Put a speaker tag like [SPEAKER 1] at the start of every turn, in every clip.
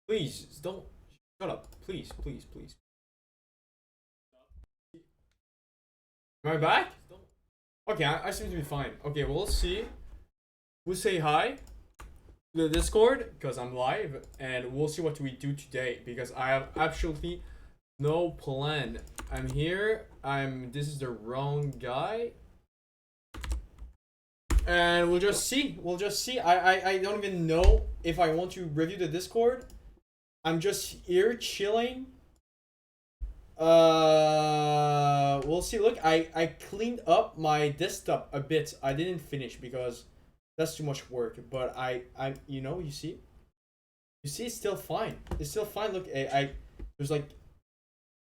[SPEAKER 1] Please don't shut up. Please, please, please. Am I back? Okay, I seem to be fine. Okay, well, let's see. We'll say hi to the Discord because I'm live, and we'll see what we do today because I have absolutely no plan. I'm here. This is the wrong guy. And we'll just see. We'll just see. I don't even know if I want to review the Discord. I'm just here chilling. We'll see. Look, I cleaned up my desktop a bit. I didn't finish because that's too much work. But you see, it's still fine. It's still fine. Look, there's like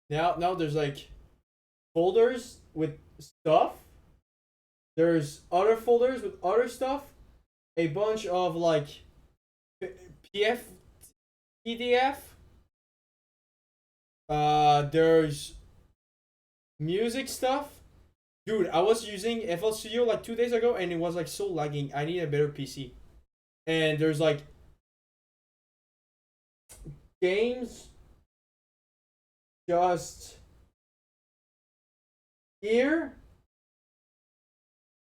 [SPEAKER 1] now there's like folders with stuff. There's other folders with other stuff. A bunch of like PF, PDF. There's music stuff. Dude, I was using FL Studio like 2 days ago and it was like so lagging. I need a better PC. And there's like games just here.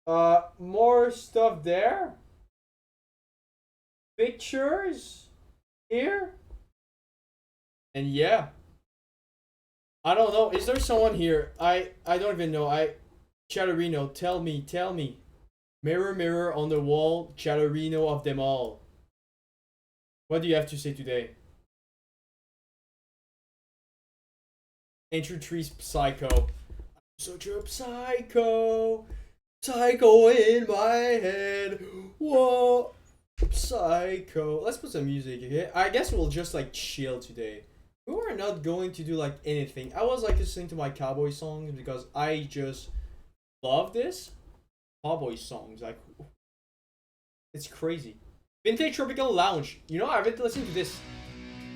[SPEAKER 1] More stuff there. Pictures here. And yeah. I don't know. Is there someone here? I don't even know. Chatterino, tell me. Mirror, mirror on the wall, Chatterino of them all. What do you have to say today? Entry trees psycho. I'm such a psycho. Psycho in my head. Whoa. Psycho. Let's put some music, okay? I guess we'll just like chill today. We were not going to do like anything. I was like listening to my cowboy songs because I just love this. Cowboy songs, like it's crazy. Vintage Tropical Lounge. You know, I've been listening to this.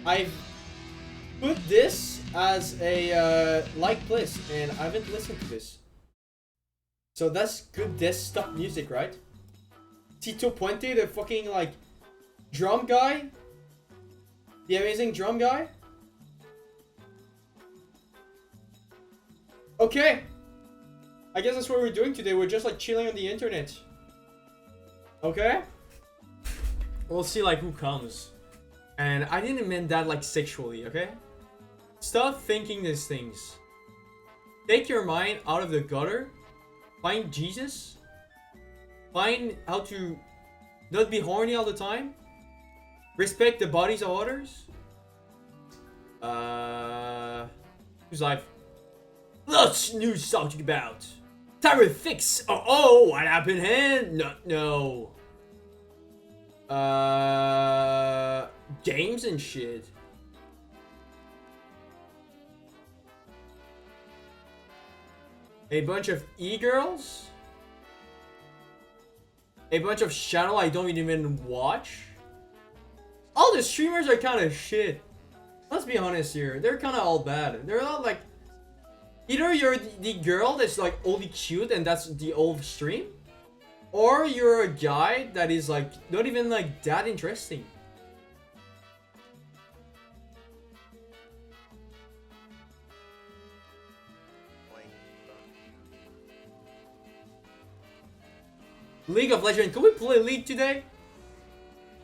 [SPEAKER 1] I've put this as a like list and I haven't listened to this. So that's good desktop music, right? Tito Puente, the fucking like drum guy. The amazing drum guy. Okay. I guess that's what we're doing today. We're just like chilling on the internet. Okay? We'll see like who comes. And I didn't mean that like sexually, okay? Stop thinking these things. Take your mind out of the gutter. Find Jesus. Find how to not be horny all the time. Respect the bodies of others. Who's live? Lots of news talking about. Tyra Fix. Oh, what happened here? No. Games and shit. A bunch of e-girls. A bunch of channel I don't even watch. All the streamers are kind of shit. Let's be honest here. They're kind of all bad. They're all like... Either you're the girl that's like only cute and that's the old stream. Or you're a guy that is like not even like that interesting. League of Legends. Can we play League today?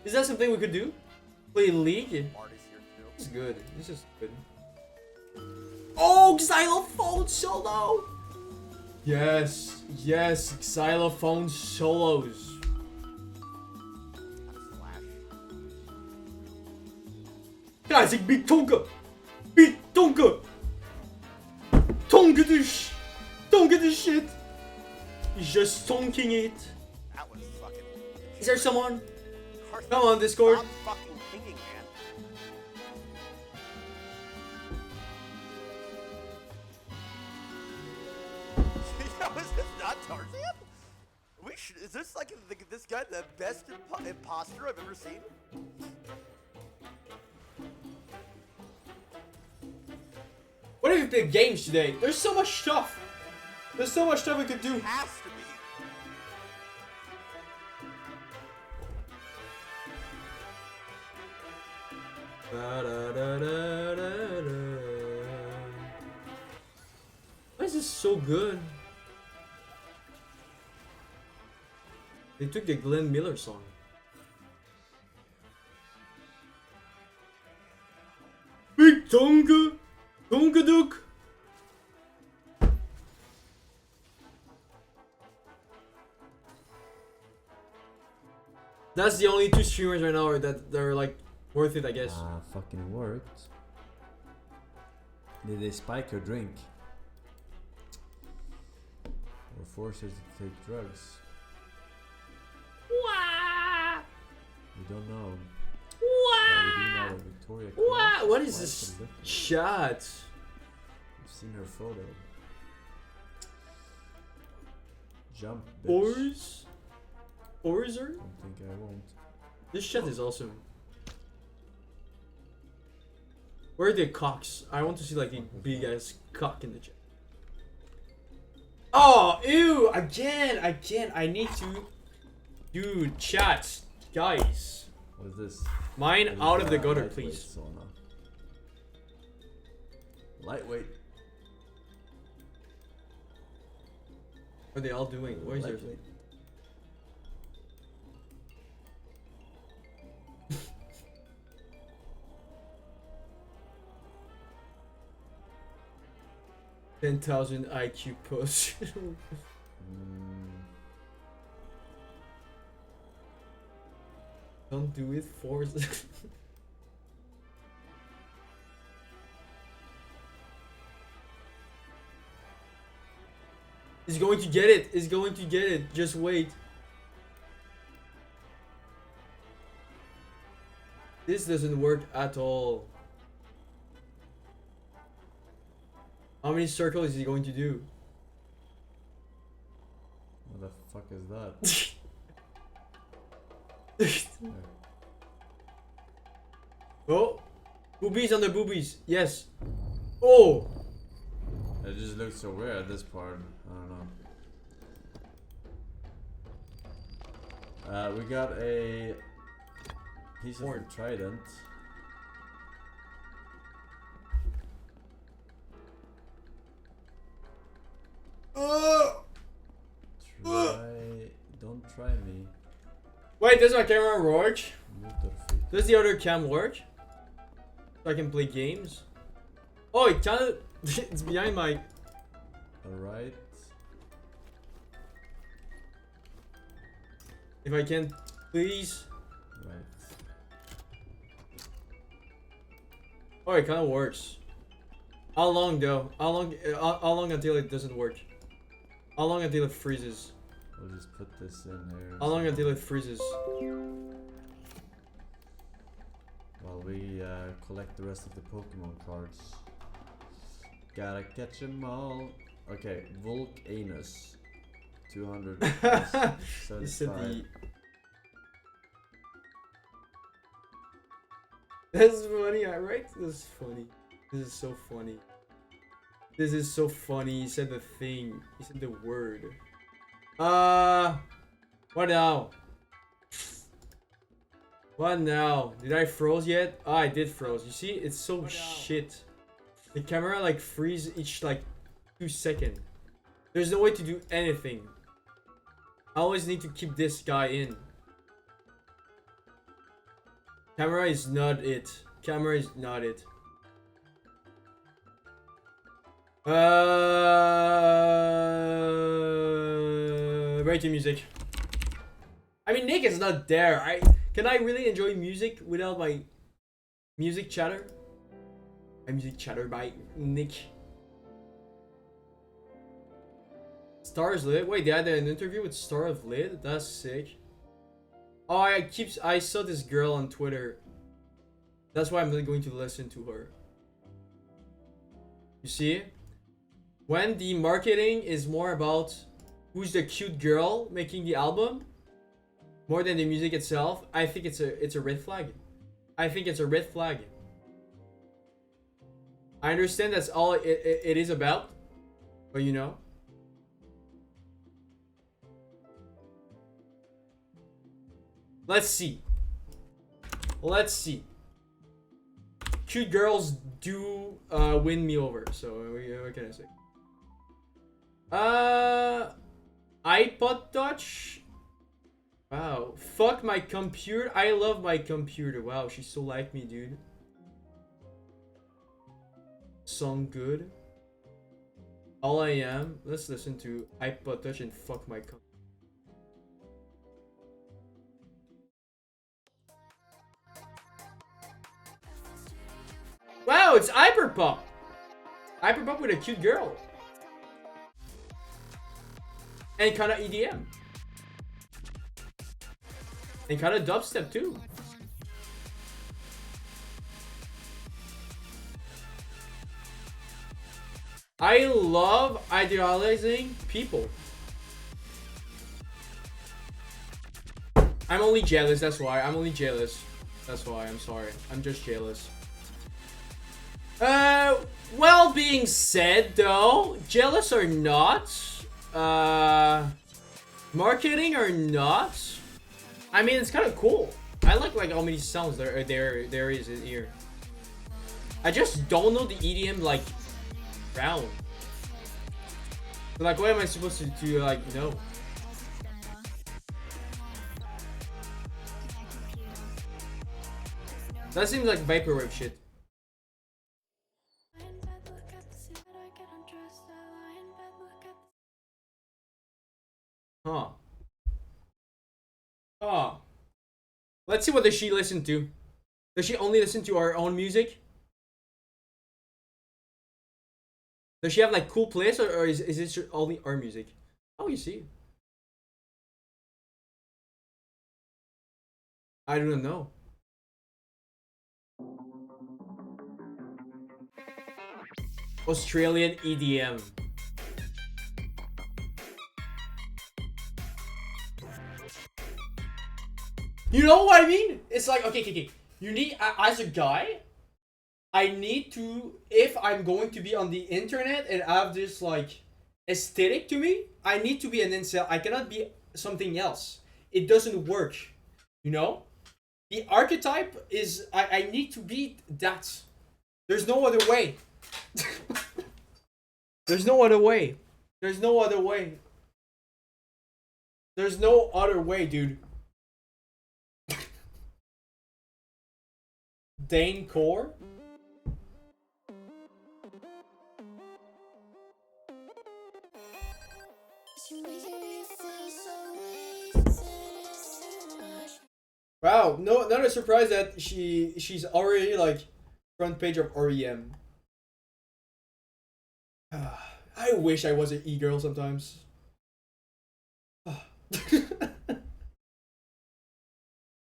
[SPEAKER 1] Is that something we could do? Play League? This is good. This is good. Oh, xylophone solo! Yes, xylophone solos. Guys, ik beat Tonka! Beat Tonka! Tonka this shit! He's just tonking it.
[SPEAKER 2] That was fucking...
[SPEAKER 1] Is there someone? Come on, Discord.
[SPEAKER 2] Stop fucking pinging, man. Yo, is this not Tarzan? Is this like this guy the best imposter I've ever seen?
[SPEAKER 1] What if we play games today? There's so much stuff. There's so much stuff we could do.
[SPEAKER 2] It has to be.
[SPEAKER 1] Why is this so good? They took the Glenn Miller song. Big Tonga! Tonga Duck! That's the only 2 streamers right now that are like worth it, I guess.
[SPEAKER 3] Ah, fucking worked. Did they spike your drink? Or force her to take drugs?
[SPEAKER 1] Wah!
[SPEAKER 3] We don't know.
[SPEAKER 1] Wah!
[SPEAKER 3] But we do know that Victoria
[SPEAKER 1] Wah!
[SPEAKER 3] Cross
[SPEAKER 1] What is
[SPEAKER 3] quite
[SPEAKER 1] this
[SPEAKER 3] some liquor.
[SPEAKER 1] shot?
[SPEAKER 3] We've seen her photo. Jump, bitch.
[SPEAKER 1] Boys? Orzer?
[SPEAKER 3] Don't think I won't.
[SPEAKER 1] This shit is awesome. Where are the cocks? I want to see like the big ass cock in the chat. Oh, ew! Again! I need to. Dude, chat. Guys.
[SPEAKER 3] What is this?
[SPEAKER 1] Mine
[SPEAKER 3] What is
[SPEAKER 1] out of the
[SPEAKER 3] that?
[SPEAKER 1] gutter,
[SPEAKER 3] Lightweight
[SPEAKER 1] please.
[SPEAKER 3] sauna. Lightweight.
[SPEAKER 1] What are they all doing? Where is yours?
[SPEAKER 3] Lightweight.
[SPEAKER 1] $10,000 IQ push. Don't do it, force. He's going to get it. He's going to get it. Just wait. This doesn't work at all. How many circles is he going to do?
[SPEAKER 3] What the fuck is that?
[SPEAKER 1] Oh, boobies on the boobies. Yes. Oh.
[SPEAKER 3] It just looks so weird, this part. I don't know. We got a piece of
[SPEAKER 1] Horn.
[SPEAKER 3] the trident. Don't try me.
[SPEAKER 1] Wait, does my camera work?
[SPEAKER 3] Mutterfick.
[SPEAKER 1] Does the other cam work? So I can play games? Oh, it kinda... it's behind my...
[SPEAKER 3] Alright.
[SPEAKER 1] If I can, please.
[SPEAKER 3] Right.
[SPEAKER 1] Oh, it kinda works. How long though? How long until it doesn't work? How long until it freezes?
[SPEAKER 3] We'll just put this in here.
[SPEAKER 1] How long until it freezes?
[SPEAKER 3] While we collect the rest of the Pokemon cards. Gotta catch 'em all. Okay, Volcanus. 200.
[SPEAKER 1] You said the... That's funny, right? This is funny. This is so funny. This is so funny. He said the thing. He said the word. What now? What now? Did I froze yet? Oh, I did froze. You see? It's so shit. The camera like freeze each like 2 seconds. There's no way to do anything. I always need to keep this guy in. Camera is not it. Camera is not it. Rating music. I mean, Nick is not there. Can I really enjoy music without my music chatter? My music chatter by Nick. Stars Lit. Wait, they had an interview with Star of Lit. That's sick. Oh, I saw this girl on Twitter. That's why I'm not going to listen to her. You see? When the marketing is more about who's the cute girl making the album, more than the music itself, I think it's a red flag. I think it's a red flag. I understand that's all it is about, but you know. Let's see. Let's see. cute girls do win me over. So what can I say? iPod Touch. Wow. Fuck my computer. I love my computer. Wow, she's so like me, dude. Song good. All I Am. Let's listen to iPod Touch and fuck my computer. Wow, it's Hyperpop. Hyperpop with a cute girl. And kind of EDM. And kind of dubstep too. I love idealizing people. I'm only jealous, that's why. I'm only jealous. That's why, I'm sorry. I'm just jealous. Well being said though, jealous or not, marketing or not, I mean it's kind of cool. I like how many sounds there is in here. I just don't know the EDM like round. Like what am I supposed to like know? That seems like vaporwave shit. Huh. Oh. Let's see what does she listen to. Does she only listen to our own music? Does she have like cool playlists or is it only our music? Oh, you see. I don't know. Australian EDM. You know what I mean? It's like, okay. You need, as a guy, I need to, if I'm going to be on the internet and have this like aesthetic to me, I need to be an incel. I cannot be something else. It doesn't work. You know? The archetype is, I need to be that. There's no other way. There's no other way. There's no other way. There's no other way, dude. Dane Core? Wow, no, not a surprise that she's already like front page of REM. I wish I was an e-girl sometimes.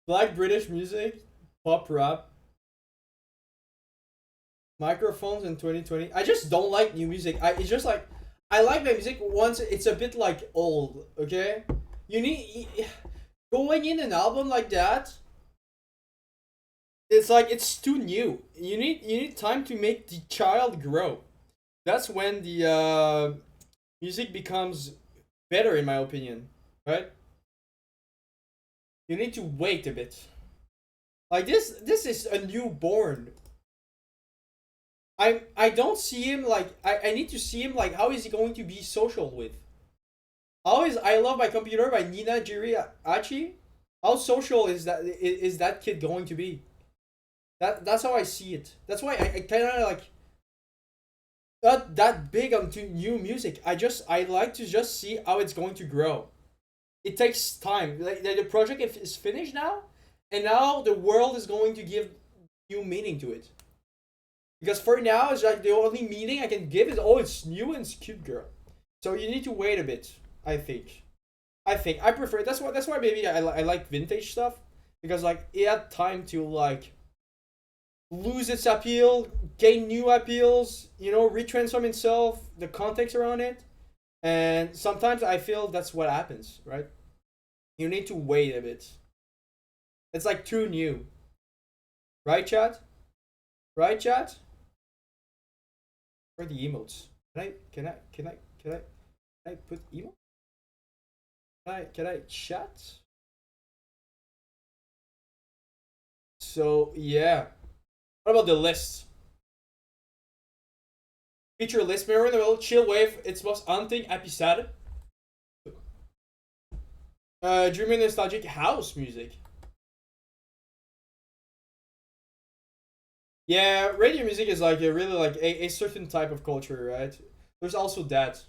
[SPEAKER 1] Black British music, pop rap, microphones in 2020. I just don't like new music. It's just like I like my music once it's a bit like old. Okay, you need going in an album like that. It's like it's too new. You need time to make the child grow. That's when the music becomes better, in my opinion, right? You need to wait a bit. Like this is a newborn. I don't see him like I need to see him like how is he going to be social with? How is I Love My Computer by Nina Jiri Achi? How social is that kid going to be? That's how I see it. That's why I kind of like not that big onto new music. I like to just see how it's going to grow. It takes time. Like the project is finished now, and now the world is going to give new meaning to it. Because for now, it's like the only meaning I can give is it's new and it's cute girl. So you need to wait a bit. I think I prefer. That's why maybe I like vintage stuff because like it had time to like lose its appeal, gain new appeals, retransform itself, the context around it. And sometimes I feel that's what happens, right? You need to wait a bit. It's like too new. Right, chat? Right, chat? Where are the emotes? Can I put emote? Can I chat? So yeah. What about the list? Feature list mirror in the middle. Chill wave. It's most hunting. Happy sad. Dreamy nostalgic house music. Yeah, radio music is like a really like a certain type of culture, right? There's also that.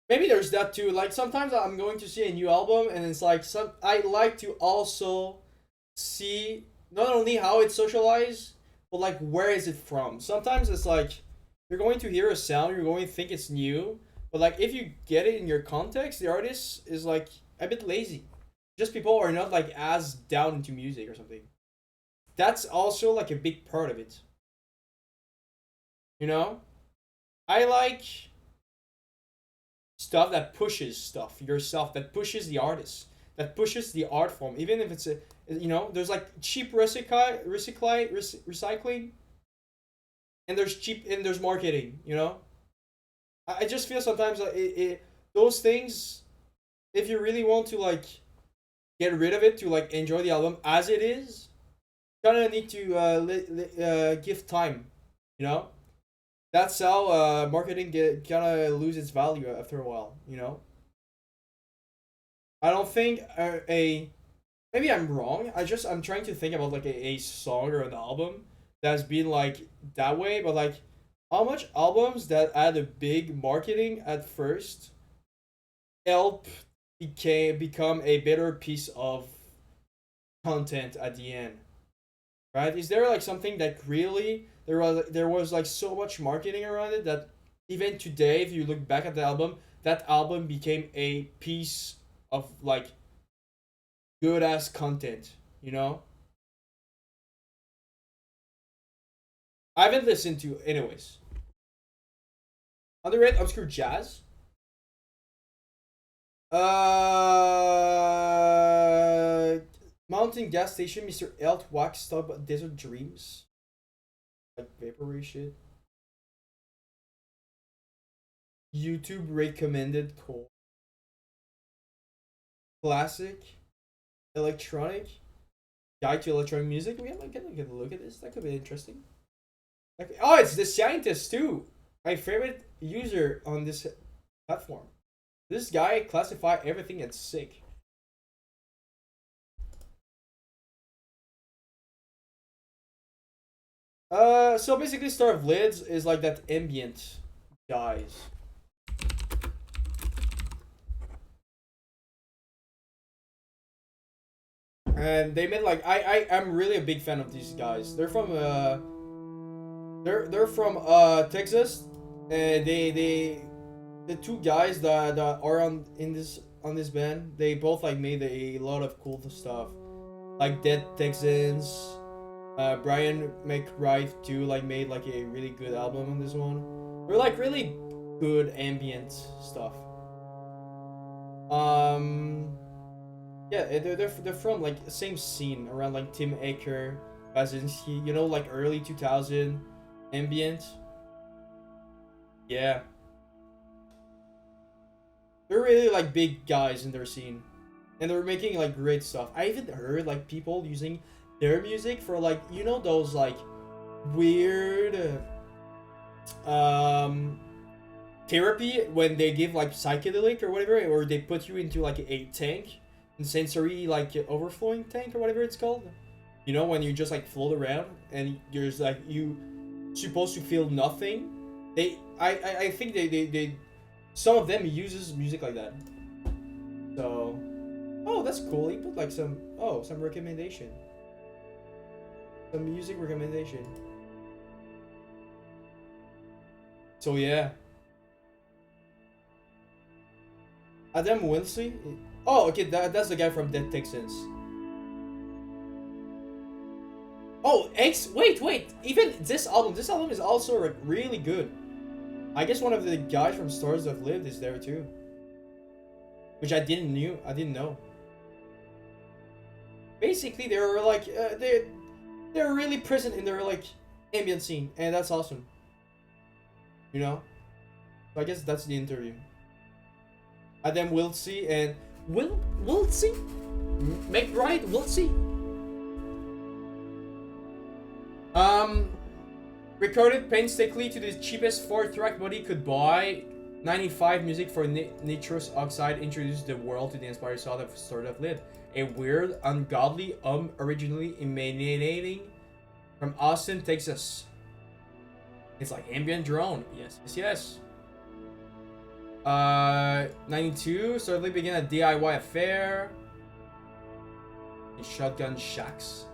[SPEAKER 1] Maybe there's that too. Like sometimes I'm going to see a new album and it's like I like to also see not only how it's socialized, but like where is it from. Sometimes it's like you're going to hear a sound, you're going to think it's new, but like if you get it in your context, the artist is like a bit lazy. Just people are not like as down into music or something. That's also like a big part of it. You know? I like stuff that pushes stuff yourself, that pushes the artist, that pushes the art form, even if it's a, you know, there's like cheap recycling, and there's cheap and there's marketing, you know. I just feel sometimes like those things, if you really want to like get rid of it to like enjoy the album as it is, kind of need to give time, you know. That's how marketing kind of lose its value after a while, you know. I don't think maybe I'm wrong. I'm trying to think about like a song or an album that's been like that way, but like how much albums that had a big marketing at first help become a better piece of content at the end, right? Is there like something that really there was like so much marketing around it that even today, if you look back at the album, that album became a piece of like good ass content, you know? I haven't listened to anyways. Underrated obscure jazz. Mountain gas station, Mr. Elt Wax Stub Desert Dreams. Like vaporwave shit. YouTube recommended core. Classic. Electronic. Guide to electronic music. We have like get a look at this. That could be interesting. Like, oh, it's the scientist too. My favorite user on this platform. This guy classify everything as sick. So basically, Star of Lids is like that ambient guys. And they made like I'm really a big fan of these guys. They're from they're from Texas, and they the two guys that are on this band, they both like made a lot of cool stuff, like Dead Texans. Brian McBride too like made like a really good album on this one. They're like really good ambient stuff. Yeah, they're from like the same scene around like Tim Aker, Basinski, you know, like early 2000 ambient. Yeah. They're really like big guys in their scene. And they're making like great stuff. I even heard like people using their music for like, you know, those like weird therapy when they give like psychedelic or whatever, or they put you into like a tank, a sensory like overflowing tank or whatever it's called. You know, when you just like float around and you're just like you supposed to feel nothing. I think they some of them uses music like that. So, oh, that's cool. He put like some recommendation. Some music recommendation. So yeah. Adam Wilsey? Oh, okay, that's the guy from Dead Texans. Oh, wait. Even this album is also really good. I guess one of the guys from Stars That Lived is there too. Which I didn't know. Basically, they were like they're really present in their like ambient scene, and that's awesome. You know? So I guess that's the interview. Adam Wilsey and Wilsey? McBride Wilsey? Recorded painstakingly to the cheapest 4-track body could buy. 95 music for nitrous oxide introduced the world to the inspired sound of Sword of Lid. A weird, ungodly originally emanating from Austin, Texas. It's like ambient drone. Yes, yes, yes. 92, Sword of Lid began a DIY affair. In Shotgun Shacks.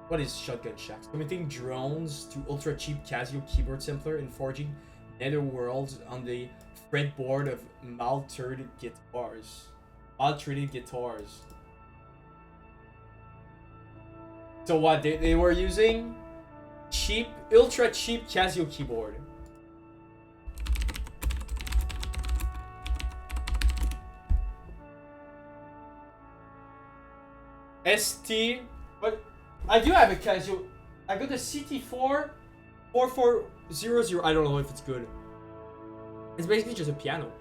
[SPEAKER 1] What is Shotgun Shacks? Committing drones to ultra cheap Casio keyboard sampler and forging netherworlds on the fretboard of maltreated guitars. So what? They were using cheap, ultra cheap Casio keyboard. ST. But I do have a Casio. I got the CT4 4400. I don't know if it's good. It's basically just a piano.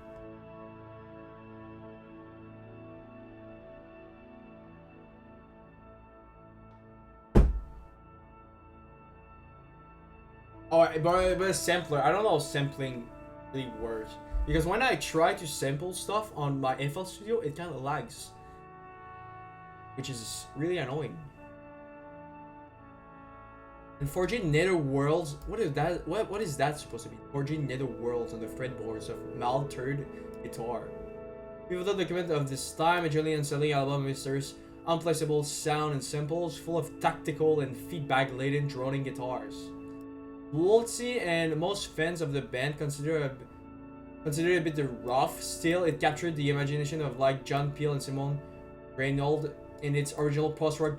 [SPEAKER 1] Oh, but a sampler. I don't know how sampling really works. Because when I try to sample stuff on my FL Studio, it kind of lags. Which is really annoying. And forging nether worlds, what is that? What is that supposed to be? Forging nether worlds on the fretboards of maltreated guitar. Pivotal document of this time, a Julian selling album mixers, unplaceable sound and samples, full of tactical and feedback-laden droning guitars. Wolsey and most fans of the band consider it a bit rough. Still, it captured the imagination of like John Peel and Simon Reynolds in its original post-rock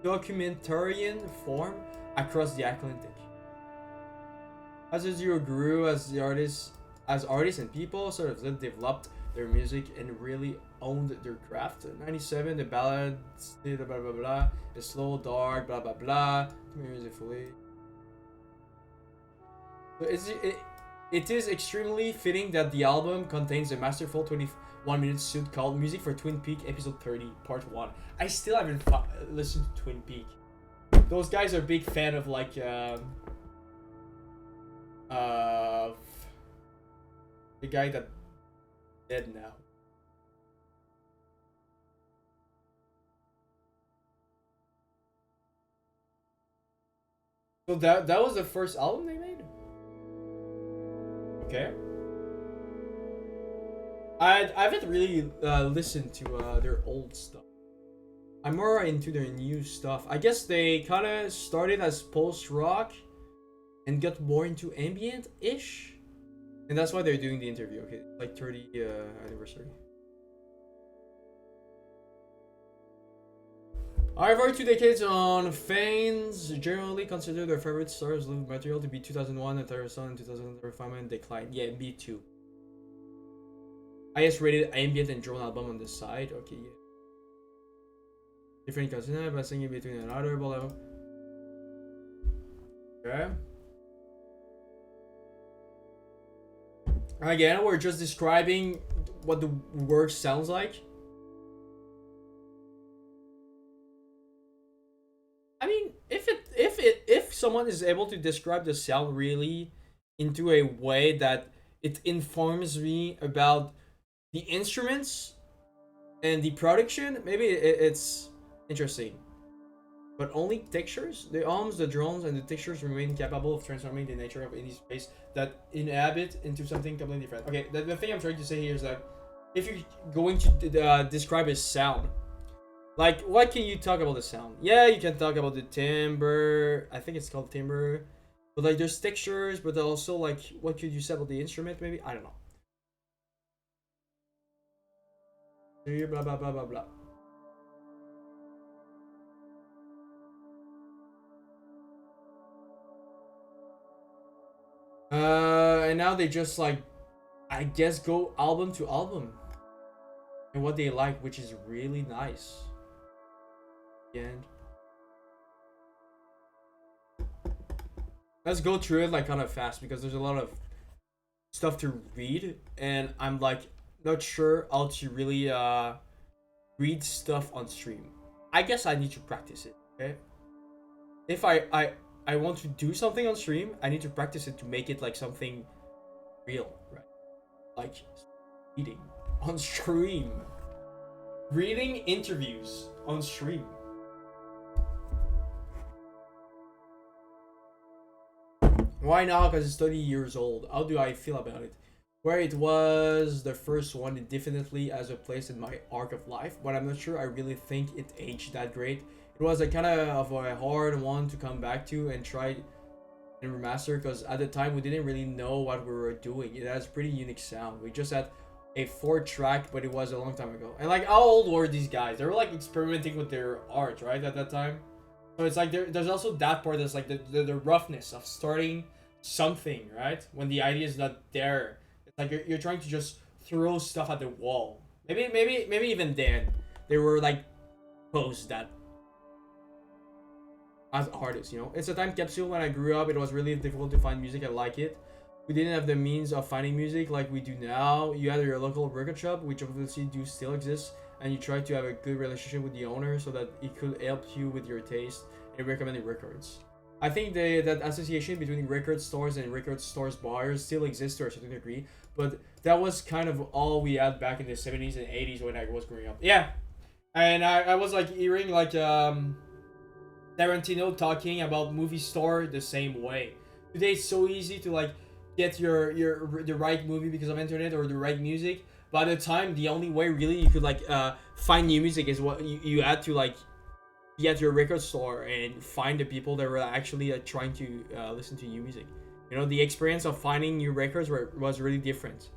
[SPEAKER 1] documentarian form across the Atlantic. As the duo grew as artists and people, sort of developed their music and really owned their craft. 97, the ballad, blah blah blah, is slow, dark, blah blah blah, musically. So it is extremely fitting that the album contains a masterful 21-minute suite called Music for Twin Peaks Episode 30, Part 1. I still haven't listened to Twin Peaks. Those guys are a big fan of like the guy that dead now. So that was the first album they made? Okay. I haven't really listened to their old stuff. I'm more into their new stuff. I guess they kind of started as post-rock and got more into ambient-ish. And that's why they're doing the interview. Okay, like 30 anniversary. However, 2 decades on, fans generally consider their favorite stars' live material to be 2001 and Terror Sun and 2000 Refinement Decline. Yeah, me too. Highest rated ambient and drone album on the side. Okay, yeah. Different consider but singing between another below. Okay. Again, we're just describing what the work sounds like. I mean, if someone is able to describe the sound really into a way that it informs me about the instruments and the production, maybe it's interesting. But only textures, the arms, the drones, and the textures remain capable of transforming the nature of any space that inhabit into something completely different. Okay, the thing I'm trying to say here is that if you're going to describe a sound, like, what can you talk about the sound? Yeah, you can talk about the timbre. I think it's called timbre. But like, there's textures, but also like, what could you say about the instrument? Maybe, I don't know. Blah blah blah blah blah. And now they just like, I guess, go album to album and what they like, which is really nice. And let's go through it like kind of fast because there's a lot of stuff to read and I'm like not sure how to really read stuff on stream. I guess I need to practice it. Okay, if I I want to do something on stream, I need to practice it to make it like something real, right? Like reading on stream, reading interviews on stream. Why now? Because it's 30 years old. How do I feel about it? Where it was the first one, it definitely has a place in my arc of life, but I'm not sure I really think it aged that great. It was a kind of a hard one to come back to and try and remaster, because at the time we didn't really know what we were doing. It has pretty unique sound. We just had a 4-track, but it was a long time ago. And like, how old were these guys? They were like experimenting with their art, right, at that time. So it's like there's also that part that's like the roughness of starting something, right, when the idea is not there. It's like you're trying to just throw stuff at the wall. Maybe even then they were like post that as artists, you know. It's a time capsule. When I grew up, it was really difficult to find music. I like it. We didn't have the means of finding music like we do now. You had your local record shop, which obviously do still exist, and you try to have a good relationship with the owner so that it could help you with your taste and recommending records. I think that association between record stores and record stores buyers still exists to a certain degree, but that was kind of all we had back in the 70s and 80s when I was growing up. Yeah, and I was like hearing like Tarantino talking about movie store the same way. Today it's so easy to like get the right movie because of internet or the right music. By the time, the only way really you could like find new music is what you had to like be at your record store and find the people that were actually trying to listen to new music. You know, the experience of finding new records was really different.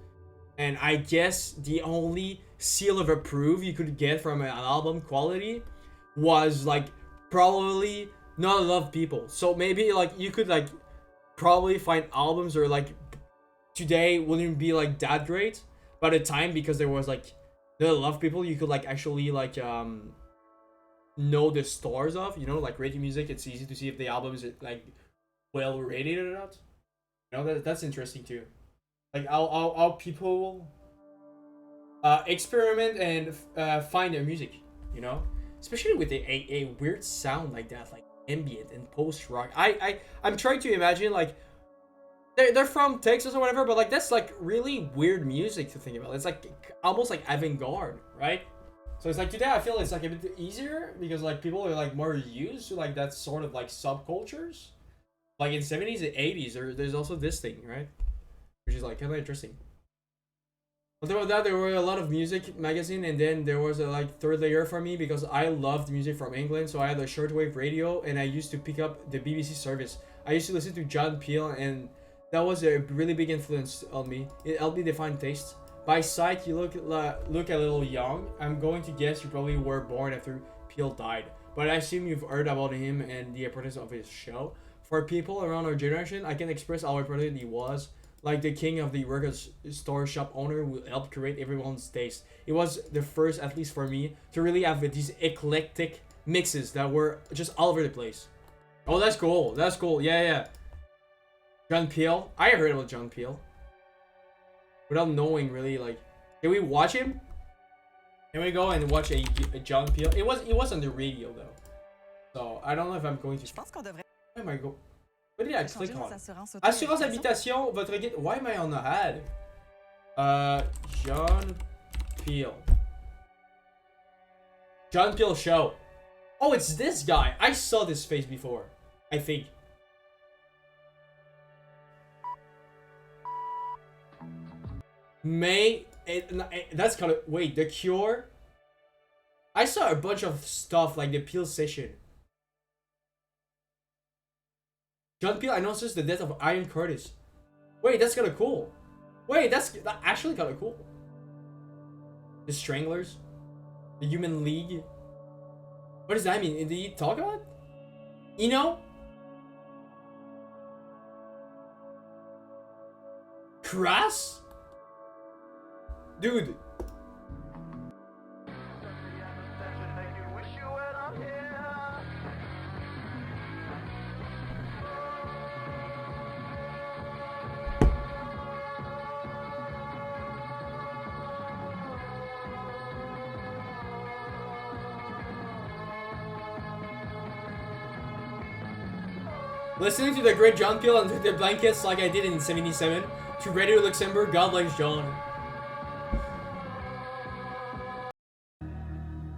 [SPEAKER 1] And I guess the only seal of approval you could get from an album quality was like probably not a lot of people. So maybe like you could like probably find albums or like today wouldn't be like that great. By the time, because there was like not a lot of people, you could like actually like know the stars of, you know, like rating music. It's easy to see if the album is like well rated or not. You know, that's interesting too. Like how people experiment and find their music, you know, especially with a weird sound like that, like ambient and post rock. I'm trying to imagine like they're from Texas or whatever, but like that's like really weird music to think about. It's like almost like avant-garde, right? So it's like today I feel it's like a bit easier because like people are like more used to like that sort of like subcultures. Like in 70s and 80s, there's also this thing, right? Which is like kind of interesting. On top of that, there were a lot of music magazine, and then there was a like third layer for me because I loved music from England. So I had a shortwave radio, and I used to pick up the BBC service. I used to listen to John Peel, and that was a really big influence on me. It helped me define taste. By sight, you look a little young. I'm going to guess you probably were born after Peel died, but I assume you've heard about him and the importance of his show. For people around our generation, I can express how important he was. Like the king of the record store shop owner who helped create everyone's taste. It was the first, at least for me, to really have these eclectic mixes that were just all over the place. Oh, that's cool. That's cool. Yeah. John Peel. I heard about John Peel. Without knowing really, like, can we watch him? Can we go and watch a John Peel? It was on the radio though, so I don't know if I'm going to.
[SPEAKER 4] Je pense qu'on devrait
[SPEAKER 1] Where am I go? What did I click
[SPEAKER 4] changer
[SPEAKER 1] on?
[SPEAKER 4] les assurances auto
[SPEAKER 1] Assurance
[SPEAKER 4] et habitation.
[SPEAKER 1] habitation, votre guide. Why am I on the ad? John Peel. John Peel show. Oh, it's this guy. I saw this face before, I think. That's kind of wait. The Cure. I saw a bunch of stuff like the Peel session. John Peel announces the death of Ian Curtis. Wait, that's kind of cool. Wait, that's actually kind of cool. The Stranglers, the Human League. What does that mean? Did he talk about? You know? Crass? Dude. Listening to the great John Peel under the blankets like I did in '77. To Radio Luxembourg, God bless John.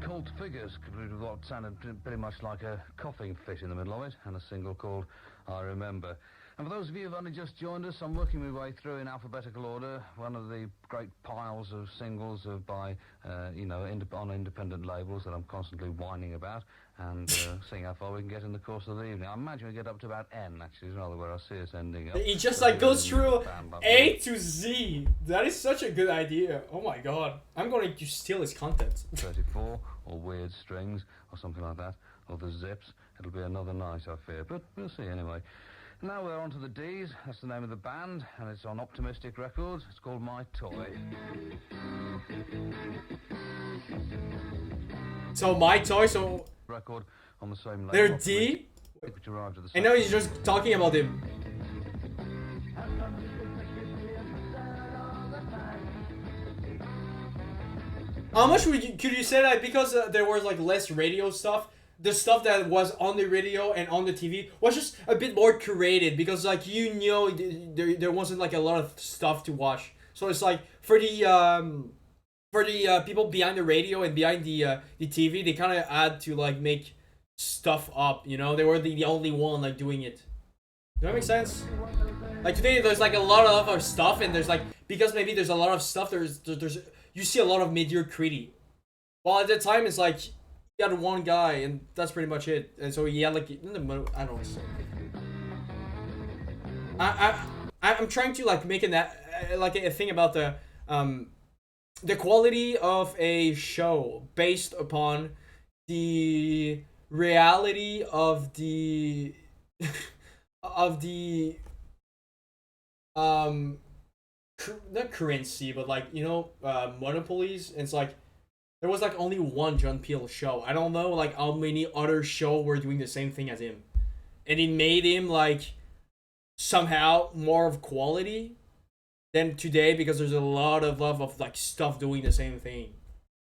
[SPEAKER 4] Cult Figures concluded with what sounded pretty much like a coughing fit in the middle of it, and a single called I Remember. And for those of you who've only just joined us, I'm working my way through in alphabetical order one of the great piles of singles by, on independent labels that I'm constantly whining about, and seeing how far we can get in the course of the evening. I imagine we get up to about N, actually, is rather where I see us ending up.
[SPEAKER 1] He just like goes through A to Z. That is such a good idea. Oh my god. I'm going to steal his content.
[SPEAKER 4] 34, or Weird Strings, or something like that, or The Zips. It'll be another night, I fear, but we'll see anyway. Now we're on to the D's. That's the name of the band, and it's on Optimistic Records. It's called My Toy.
[SPEAKER 1] So My Toy, so
[SPEAKER 4] Record on the same label.
[SPEAKER 1] they're D?
[SPEAKER 4] Which arrived at the
[SPEAKER 1] I
[SPEAKER 4] same
[SPEAKER 1] know he's just talking about him. How much could you say that because there was like less radio stuff? The stuff that was on the radio and on the TV was just a bit more curated because like there wasn't like a lot of stuff to watch. So it's like for the people behind the radio and behind the TV, they kind of had to like make stuff up. You know, they were the only one like doing it. Does that make sense? Like today, there's like a lot of other stuff, and there's like because maybe there's a lot of stuff. There's you see a lot of mediocrity. While at the time, it's like you had one guy, and that's pretty much it. And so he had like I don't know. I'm trying to like make like a thing about the quality of a show based upon the reality of the not currency, but like monopolies. And it's like there was like only one John Peel show. I don't know like how many other shows were doing the same thing as him, and it made him like somehow more of quality than today because there's a lot of love of like stuff doing the same thing.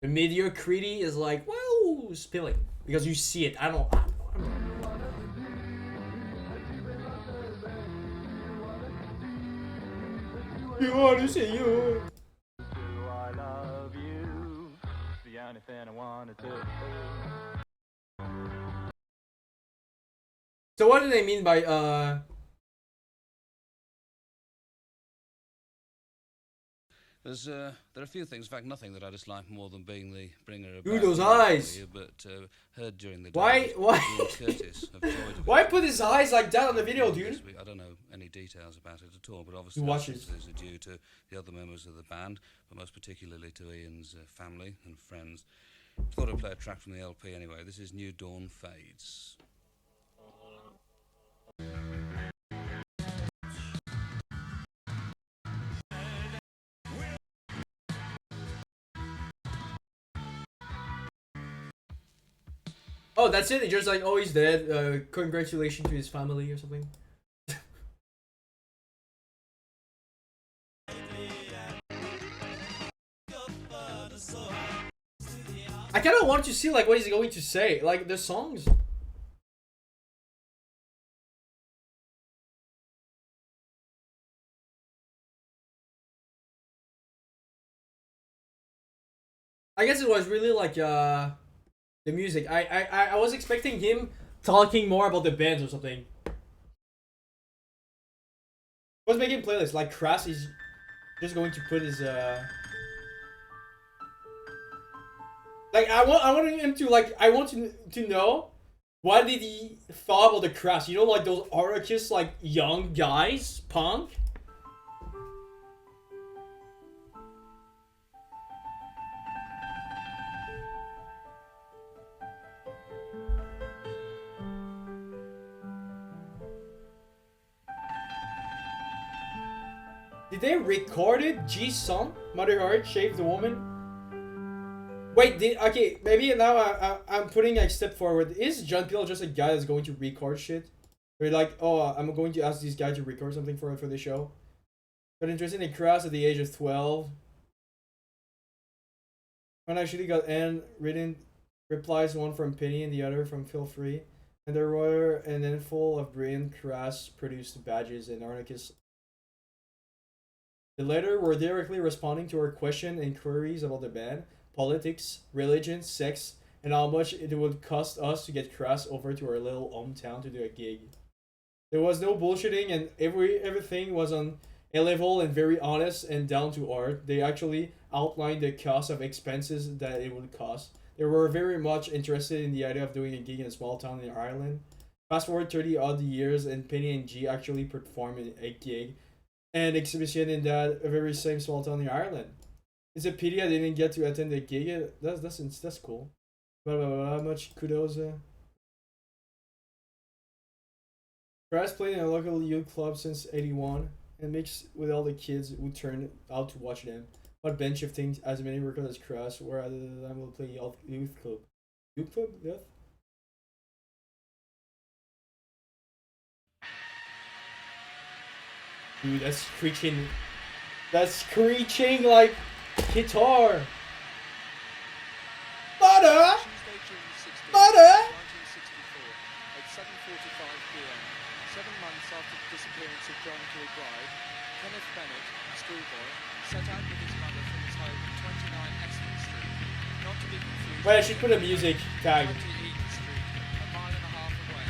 [SPEAKER 1] The mediocrity is like spilling because you see it. I don't know. You want to see you.
[SPEAKER 5] Do I love you? It's the only thing I wanted to do.
[SPEAKER 1] So what do they mean by
[SPEAKER 4] There are a few things, in fact nothing, that I dislike more than being the bringer of
[SPEAKER 1] Ooh, those eyes.
[SPEAKER 4] But heard during the
[SPEAKER 1] Why-
[SPEAKER 4] day
[SPEAKER 1] why-
[SPEAKER 4] Ian Curtis of Joy
[SPEAKER 1] why put his eyes like that on the video, dude?
[SPEAKER 4] I don't know any details about it at all, but obviously
[SPEAKER 1] You watch
[SPEAKER 4] this
[SPEAKER 1] it.
[SPEAKER 4] is due to the other members of the band, but most particularly to Ian's family and friends. Thought I'd play a track from the LP anyway. This is New Dawn Fades.
[SPEAKER 1] Oh, that's it. He just like, oh, he's dead. Congratulations to his family or something. I kind of want to see like what he's going to say. Like the songs. I guess it was really like the music. I was expecting him talking more about the bands or something. What's making playlists? Like Crass is just going to put his like I want him to like I want to know what did he thought about the Crass? You know, like those anarchist like young guys, punk. Did they record it? G's song? Mother Heart, Shave the Woman? Wait, okay, maybe now I'm putting a step forward. Is John Peel just a guy that's going to record shit? Or like, oh, I'm going to ask this guy to record something for the show? But interested in Crass at the age of 12. When I actually got N written replies, one from Penny and the other from Feel Free. and there were an handful of brilliant crass-produced badges and articles. The latter were directly responding to our questions and queries about the band, politics, religion, sex, and how much it would cost us to get Crass over to our little hometown to do a gig. There was no bullshitting, and everything was on a level and very honest and down to earth. They actually outlined the cost of expenses that it would cost. They were very much interested in the idea of doing a gig in a small town in Ireland. Fast forward 30 odd years, and Penny and G actually performed a gig and exhibition in that very same small town in Ireland. It's a pity I didn't get to attend the gig. That's cool. But much kudos. Crass played in a local youth club since '81 and mixed with all the kids who turned out to watch them. But bench shifting as many records as Crass, where at the time will play youth club. Youth club, yeah. Dude, that's screeching. That's screeching like guitar. Butter!
[SPEAKER 6] Tuesday, June 16th,
[SPEAKER 1] Butter!
[SPEAKER 6] 1964, at 7:45 p.m., 7 months after the disappearance of John Kilbride, Kenneth Bennett, schoolboy, set out with his mother from his home at 29 Esmond Street, not to be confused
[SPEAKER 1] Wait, I should put a music tag.
[SPEAKER 6] 20 Eden Street, a mile and a half away.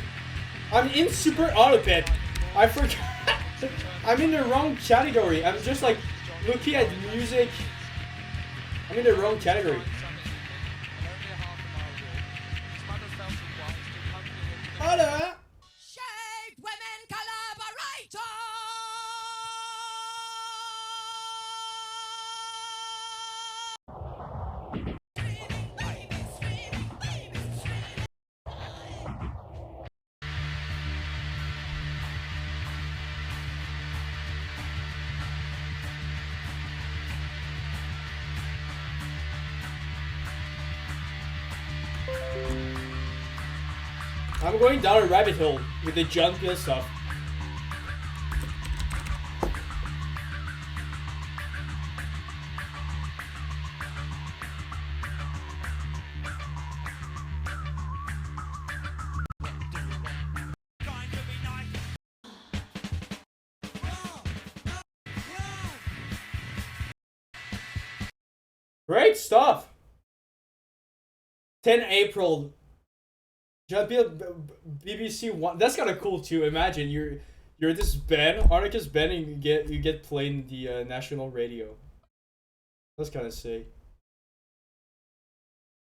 [SPEAKER 1] I'm in Super Autopet. I forgot. I'm in the wrong category. I'm just like looking at music. I'm in the wrong category. Butter!
[SPEAKER 7] Shaved Women Collaborator! Screaming babies, screaming babies, screaming.
[SPEAKER 1] I'm going down a rabbit hole with the John Peel stuff. Great stuff. 10 April. John Peel, BBC One. That's kind of cool too. Imagine you're this band, Articus band, and you get played in the national radio. That's kind of sick.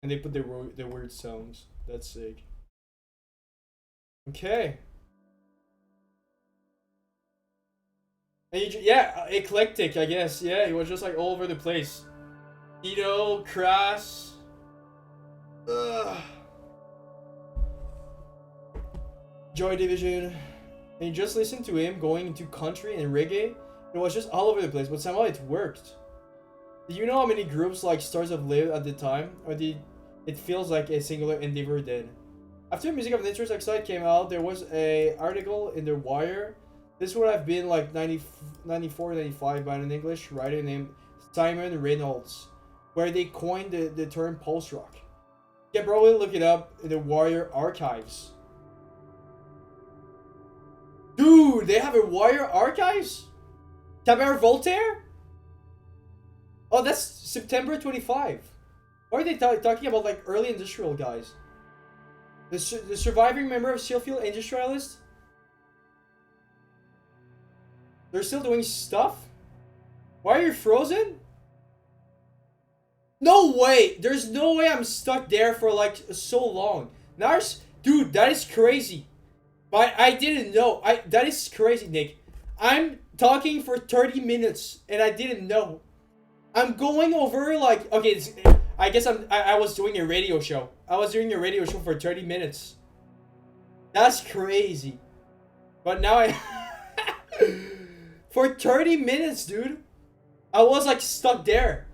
[SPEAKER 1] And they put the weird sounds. That's sick. Okay. And yeah, eclectic, I guess. Yeah, it was just like all over the place. Crass. Ugh. Joy Division. And you just listen to him going into country and reggae. It was just all over the place, but somehow it worked. Do you know how many groups like Stars Have Lived at the time? Or did it feels like a singular endeavor then? After Music of Nature's Exile came out, there was a article in The Wire. This would have been like 94, 95 by an English writer named Simon Reynolds, where they coined the term post-rock. You can probably look it up in The Wire archives. Dude, they have a Wire archives? Cabaret Voltaire? Oh, that's September 25. Why are they talking about like early industrial guys? The surviving member of Sheffield Industrialist? They're still doing stuff? Why are you frozen? No way! There's no way I'm stuck there for like so long. Nars, dude, that is crazy. But I didn't know. That is crazy, Nick. I'm talking for 30 minutes and I didn't know. I'm going over like okay. I guess I was doing a radio show. I was doing a radio show for 30 minutes. That's crazy. But now I for 30 minutes, dude. I was like stuck there.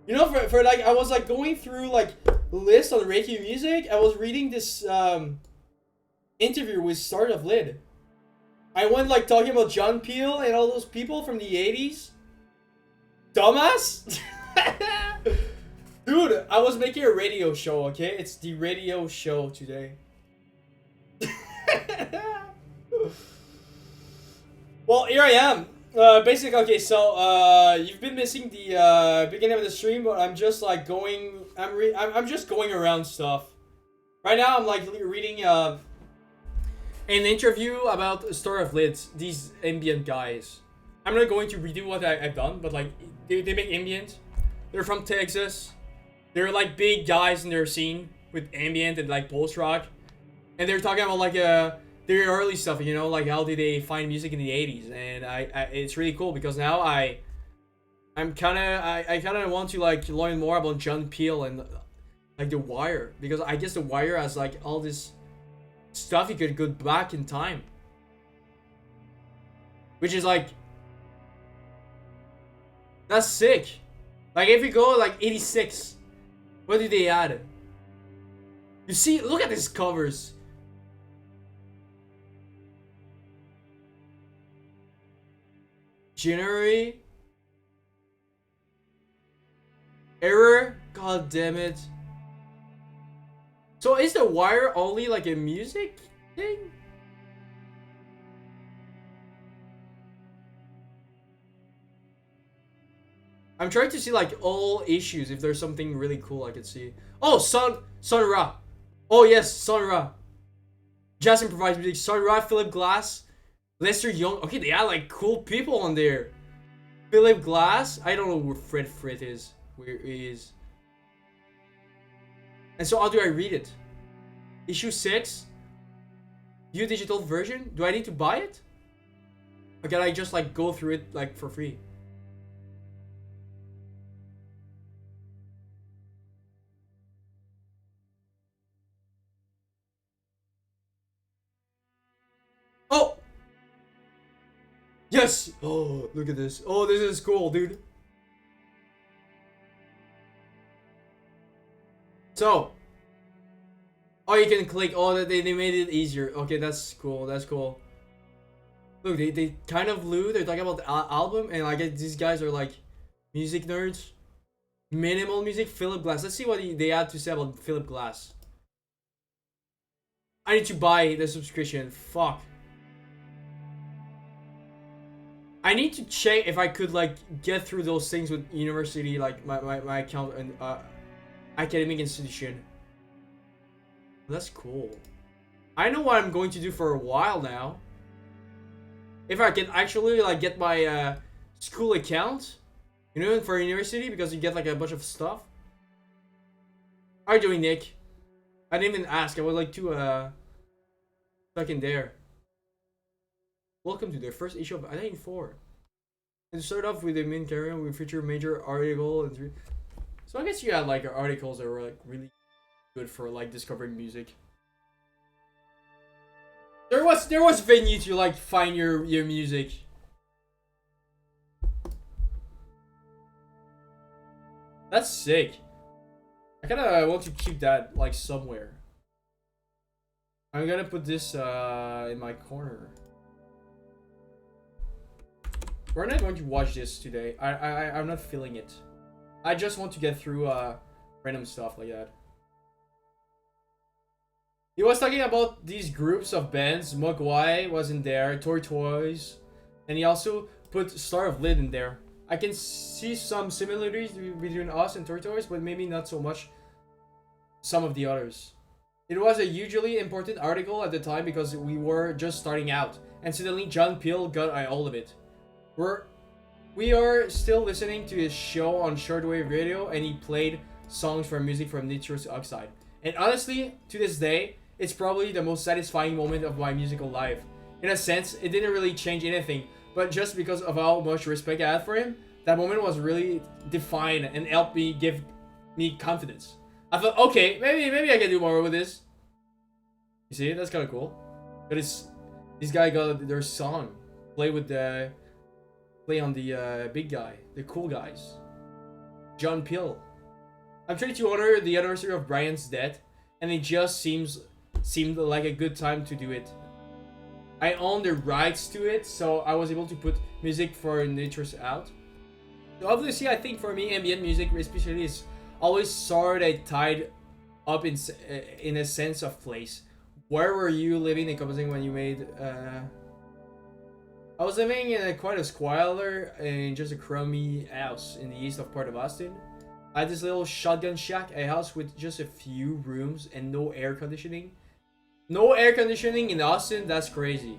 [SPEAKER 1] You know, for like I was like going through like lists on Reiki Music. I was reading this interview with Start of Lid. I went like talking about John Peel and all those people from the 80s. Dumbass? Dude, I was making a radio show, okay? It's the radio show today. Well, here I am. Basically, okay. So, you've been missing the beginning of the stream, but I'm just like going. I'm just going around stuff. Right now, I'm like reading an interview about Star of Lids. These ambient guys. I'm not going to redo what I've done, but like they make ambient. They're from Texas. They're like big guys in their scene with ambient and like post rock, and they're talking about like their early stuff, you know, like how did they find music in the 80s, and I it's really cool because now I kind of want to like learn more about John Peel and like The Wire, because I guess The Wire has like all this stuff you could go back in time, which is like that's sick. Like if you go like 86, what did they add? You see, look at these covers. January. Error. God damn it. So is The Wire only like a music thing? I'm trying to see like all issues if there's something really cool I could see. Oh, Sun Ra. Oh yes, Sun Ra. Jazz improvised music. Sun Ra, Philip Glass, Lester Young. Okay, they had like cool people on there. Philip Glass. I don't know where Fred is. Where he is. And so how do I read it? Issue 6. View digital version. Do I need to buy it? Or can I just like go through it like for free? Oh! Yes! Oh, look at this. Oh, this is cool, dude. So. Oh, you can click. Oh, they made it easier. Okay, that's cool. That's cool. Look, they kind of blew. They're talking about the album, and I guess these guys are like music nerds. Minimal music, Philip Glass. Let's see what they had to say about Philip Glass. I need to buy the subscription. Fuck. I need to check if I could like get through those things with university, like my account and academic institution. That's cool. I know what I'm going to do for a while now. If I can actually like get my school account, you know, for university, because you get like a bunch of stuff. How are you doing, Nick? I didn't even ask. I would like to stuck in there. Welcome to the first issue of 94. And to start off with the main carrier, we feature a major article and three. So I guess you had like articles that were like really good for like discovering music. There was venue to like find your music. That's sick. I kinda want to keep that like somewhere. I'm gonna put this in my corner. We're not going to watch this today. I'm not feeling it. I just want to get through random stuff like that. He was talking about these groups of bands. Mogwai was in there, Tortoise, and he also put Star of Lid in there. I can see some similarities between us and Tortoise, but maybe not so much some of the others. It was a hugely important article at the time because we were just starting out, and suddenly John Peel got all of it. We are still listening to his show on shortwave radio, and he played songs from music from Nitrous Oxide. And honestly, to this day, it's probably the most satisfying moment of my musical life. In a sense, it didn't really change anything, but just because of how much respect I had for him, that moment was really defined and helped me give me confidence. I thought, okay, maybe I can do more with this. You see, that's kind of cool. But this guy got their song play on the big guy, the cool guys. John Peel. I'm trying to honor the anniversary of Brian's death, and it just seemed like a good time to do it. I own the rights to it, so I was able to put music for Nitrous out. So obviously, I think for me, ambient music especially is always sort of tied up in a sense of place. Where were you living and composing when you made I was living in quite a squalor in just a crummy house in the east of part of Austin. I had this little shotgun shack, a house with just a few rooms and no air conditioning. No air conditioning in Austin? That's crazy.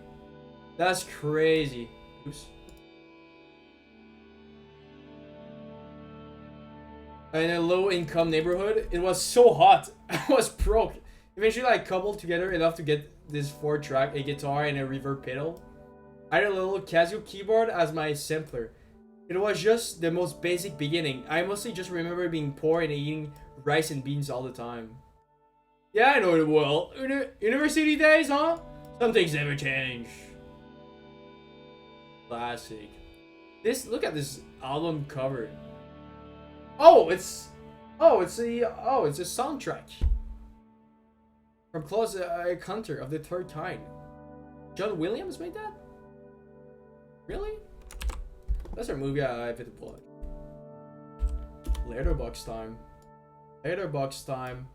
[SPEAKER 1] That's crazy. Oops. In a low-income neighborhood, it was so hot. I was broke. Eventually, I cobbled together enough to get this 4-track, a guitar, and a reverb pedal. I had a little Casio keyboard as my sampler. It was just the most basic beginning. I mostly just remember being poor and eating rice and beans all the time. Yeah, I know it well. University days, huh? Some things never change. Classic. Look at this album cover. It's a soundtrack from Close Encounter of the Third Kind. John Williams made that? Really? That's our movie I fit the bullet. Letterboxd time. Letterboxd time.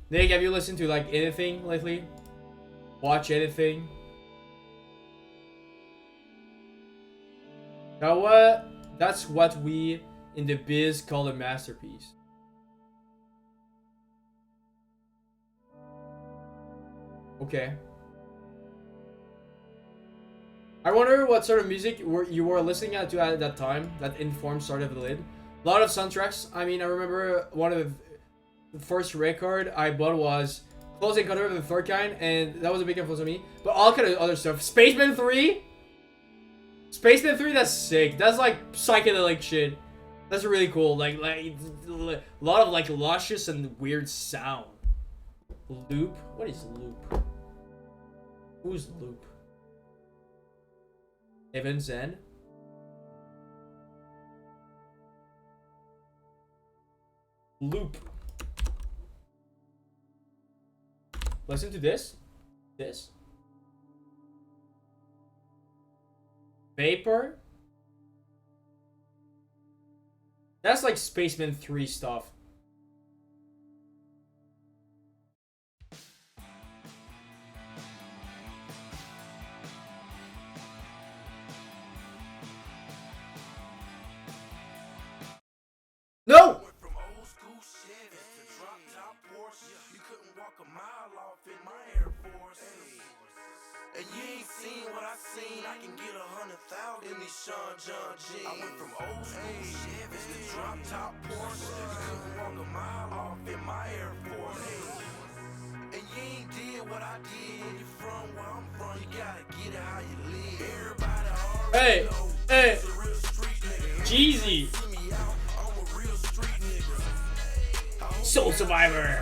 [SPEAKER 1] Nick, have you listened to like anything lately? Watch anything? Now what? That's what we in the biz call a masterpiece. Okay. I wonder what sort of music you were listening to at that time that informed Start of the Lid. A lot of soundtracks. I mean, I remember one of the first record I bought was Close Encounter of the Third Kind, and that was a big influence on me. But all kind of other stuff. Spaceman 3? Spaceman 3, that's sick. That's like psychedelic shit. That's really cool. Like a lot of like luscious and weird sound. Loop? What is Loop? Who's Loop? Evan Zen? Loop. Listen to this. This. Vapor. That's like Spaceman 3 stuff. No!
[SPEAKER 8] From old school Chevy to drop top Porsche, you couldn't walk a mile off in my Air Force. And you ain't seen what I seen. I can get 100,000 in these Sean John jeans. I went from old school Chevy to drop top Porsche, you couldn't walk a mile off in my Air Force. And you ain't did what I did. When you from where I'm from, you gotta get it how you live. Everybody already know.
[SPEAKER 1] Hey,
[SPEAKER 8] It's a real street nigga.
[SPEAKER 1] Jeezy.
[SPEAKER 8] See me out, I'm a real street nigga.
[SPEAKER 1] Soul Survivor.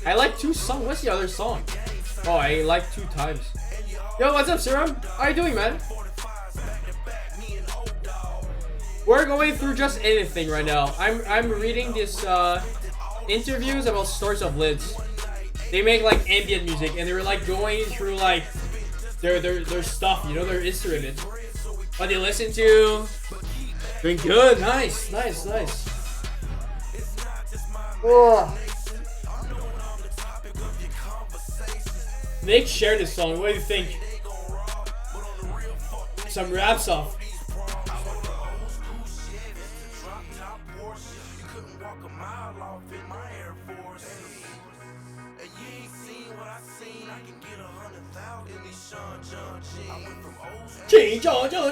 [SPEAKER 1] I like 2 songs. What's the other song? Oh, I like 2 times. Yo, what's up, Serum? How you doing, man? We're going through just anything right now. I'm reading this interviews about Stars of Lids. They make like ambient music, and they were like going through like their stuff, you know, their instruments. What they listen to. Doing good. Nice. Oh. Nick shared this song. What do you think? Some rap stuff.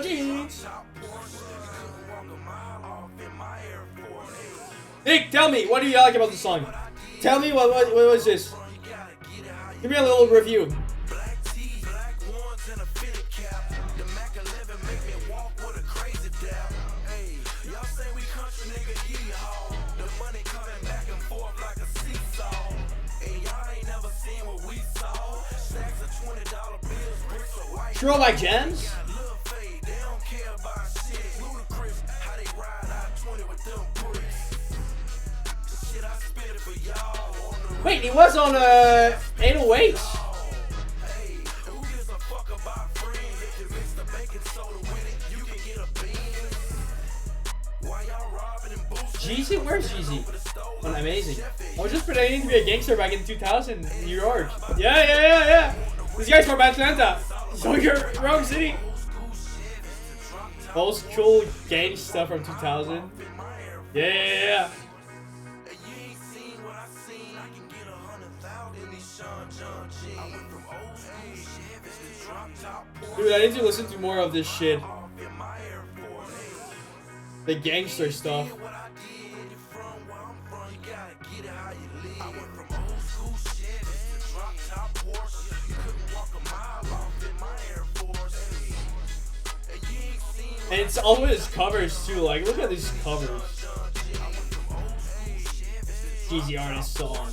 [SPEAKER 1] Jeans. Nick, tell me, what do you like about the song? Tell me what was this? Give me a little review. Throwback Gems? Wait, he was on 808. Jeezy? Where's Jeezy? On Amazing. I was just pretending to be a gangster back in 2000 in New York. Yeah. This guy's from Atlanta. Younger Rock City. Old school gang stuff from 2000. Yeah.
[SPEAKER 8] And you ain't seen what I seen. I can get 100,000 in these Sean John jeans. I went from old school Chevys to drop top
[SPEAKER 1] Dude, I need to listen to more of this shit.
[SPEAKER 8] off in my Air Force.
[SPEAKER 1] The gangster stuff.
[SPEAKER 8] What I did, where you from, where I'm from, you gotta get it how you live. I went from old school Chevys to drop top Porsche. You couldn't walk a mile off in my Air Force. And you ain't seen what
[SPEAKER 1] And it's always covers too. Like, look at these covers. Easy artist song.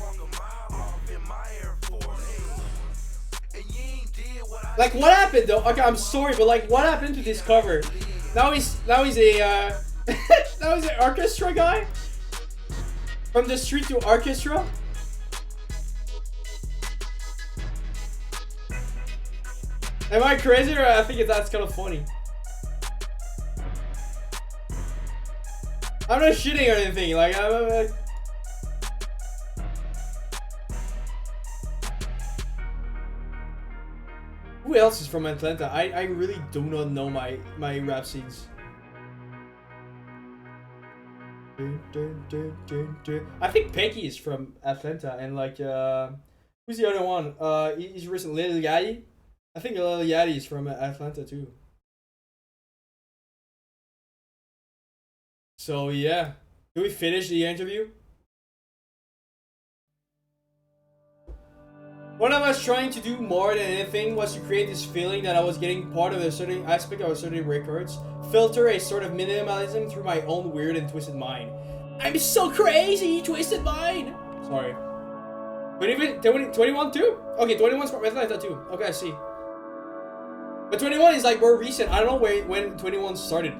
[SPEAKER 8] walk a mile off in my Air Force. And you ain't did what I
[SPEAKER 1] Like, what happened though? Okay, I'm sorry, but like, what happened to this cover? Now he's a now he's an orchestra guy. From the street to orchestra. Am I crazy, or I think that's kind of funny? I'm not shitting or anything. Like, I'm like. Who else is from Atlanta? I really do not know my rap scenes. I think Pecky is from Atlanta, and like who's the other one? He's recent Lil Yachty. I think Lil Yachty is from Atlanta too. So yeah, do we finish the interview? One of us trying to do more than anything was to create this feeling that I was getting part of a certain aspect of a certain records, filter a sort of minimalism through my own weird and twisted mind. I'm so crazy, twisted mind! Sorry. 21 too? Okay, 21's from Atlanta too. Okay, I see. But 21 is like more recent. I don't know when 21 started.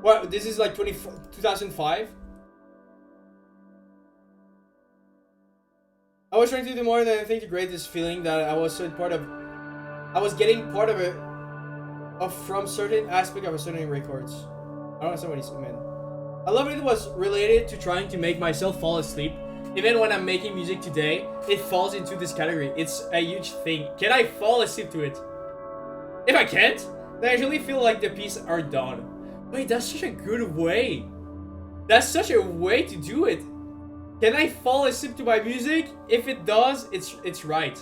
[SPEAKER 1] What, this is like 2005? I was trying to do more than anything to create this feeling that I was getting part of it from certain aspect of a certain records. I don't understand what he's meant. I love it was related to trying to make myself fall asleep. Even when I'm making music today, it falls into this category. It's a huge thing. Can I fall asleep to it? If I can't, then I usually feel like the pieces are done. Wait, that's such a good way. That's such a way to do it. Can I fall asleep to my music? If it does, it's right.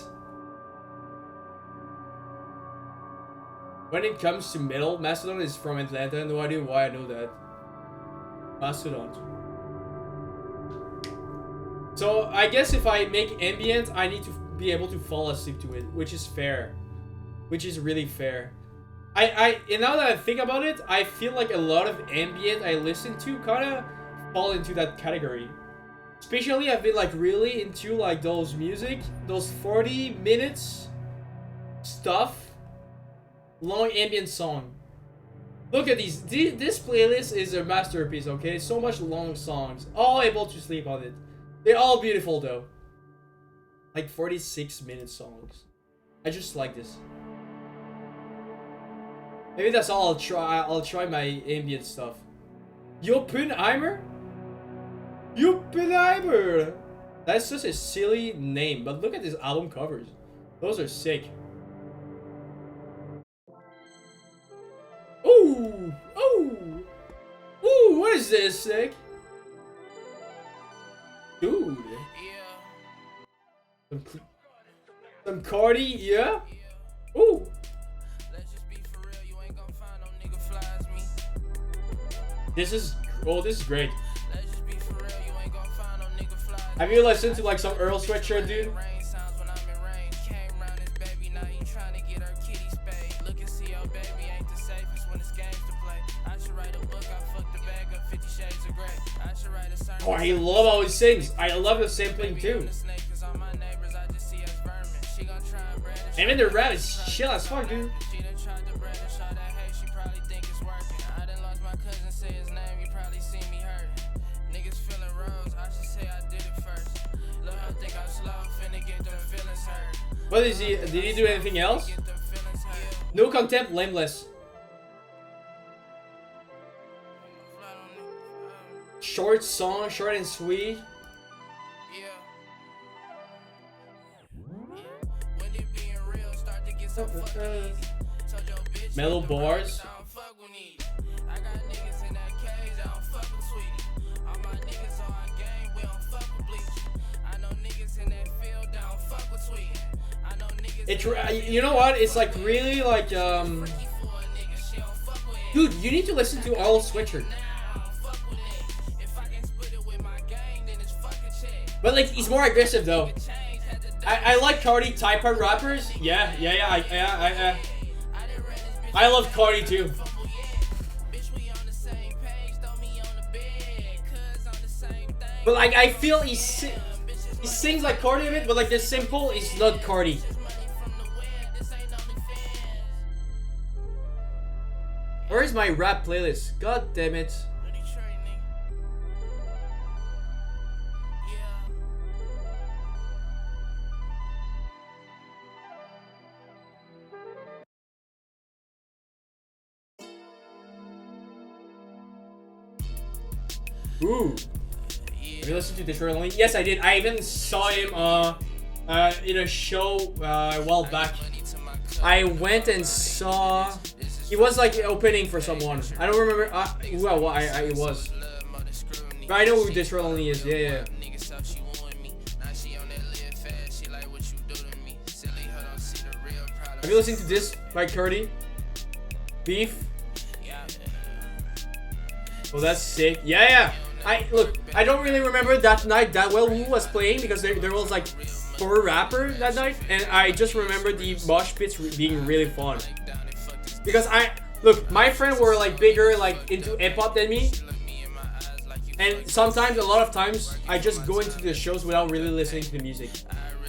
[SPEAKER 1] When it comes to metal, Mastodon is from Atlanta. No idea why I know that. Mastodon. So I guess if I make ambient, I need to be able to fall asleep to it, which is fair. Which is really fair. And now that I think about it, I feel like a lot of ambient I listen to kind of fall into that category. Especially, I've been like really into like those 40 minutes stuff, long ambient song. Look at these. This playlist is a masterpiece. Okay, so much long songs, all able to sleep on it. They're all beautiful though. Like 46-minute songs. I just like this. Maybe that's all I'll try. I'll try my ambient stuff. Oppenheimer? Oppenheimer! That's just a silly name, but look at these album covers. Those are sick. Ooh! Ooh! Ooh, what is this, sick? Dude. Some Cardi, yeah? Ooh! This is great. Have you listened to like some Earl Sweatshirt, dude? Oh, I love how he sings. I love the sampling too. And then the rap is chill as fuck, dude. What is he? Did he do anything else? No contempt, Lameless. Short song, short and sweet. Mellow bars. You know what? It's like really like dude, you need to listen to Earl Switcher. But like he's more aggressive though. I like Cardi type of rappers. Yeah. I love Cardi too. But like I feel he sings like Cardi a bit, but like the simple is not Cardi. Where is my rap playlist? God damn it. Ooh. Have you listened to Detroit Only? Yes, I did. I even saw him in a show a while back. I went and saw. He was like opening for someone. I don't remember who it was. But I know who Detroit Only is. Yeah. Have you listened to this by Cardi? Beef. Oh, that's sick. Yeah. I don't really remember that night that well who was playing because there was like 4 rappers that night, and I just remember the mosh pits being really fun. Because my friends were like bigger like into hip hop than me, and sometimes a lot of times I just go into the shows without really listening to the music.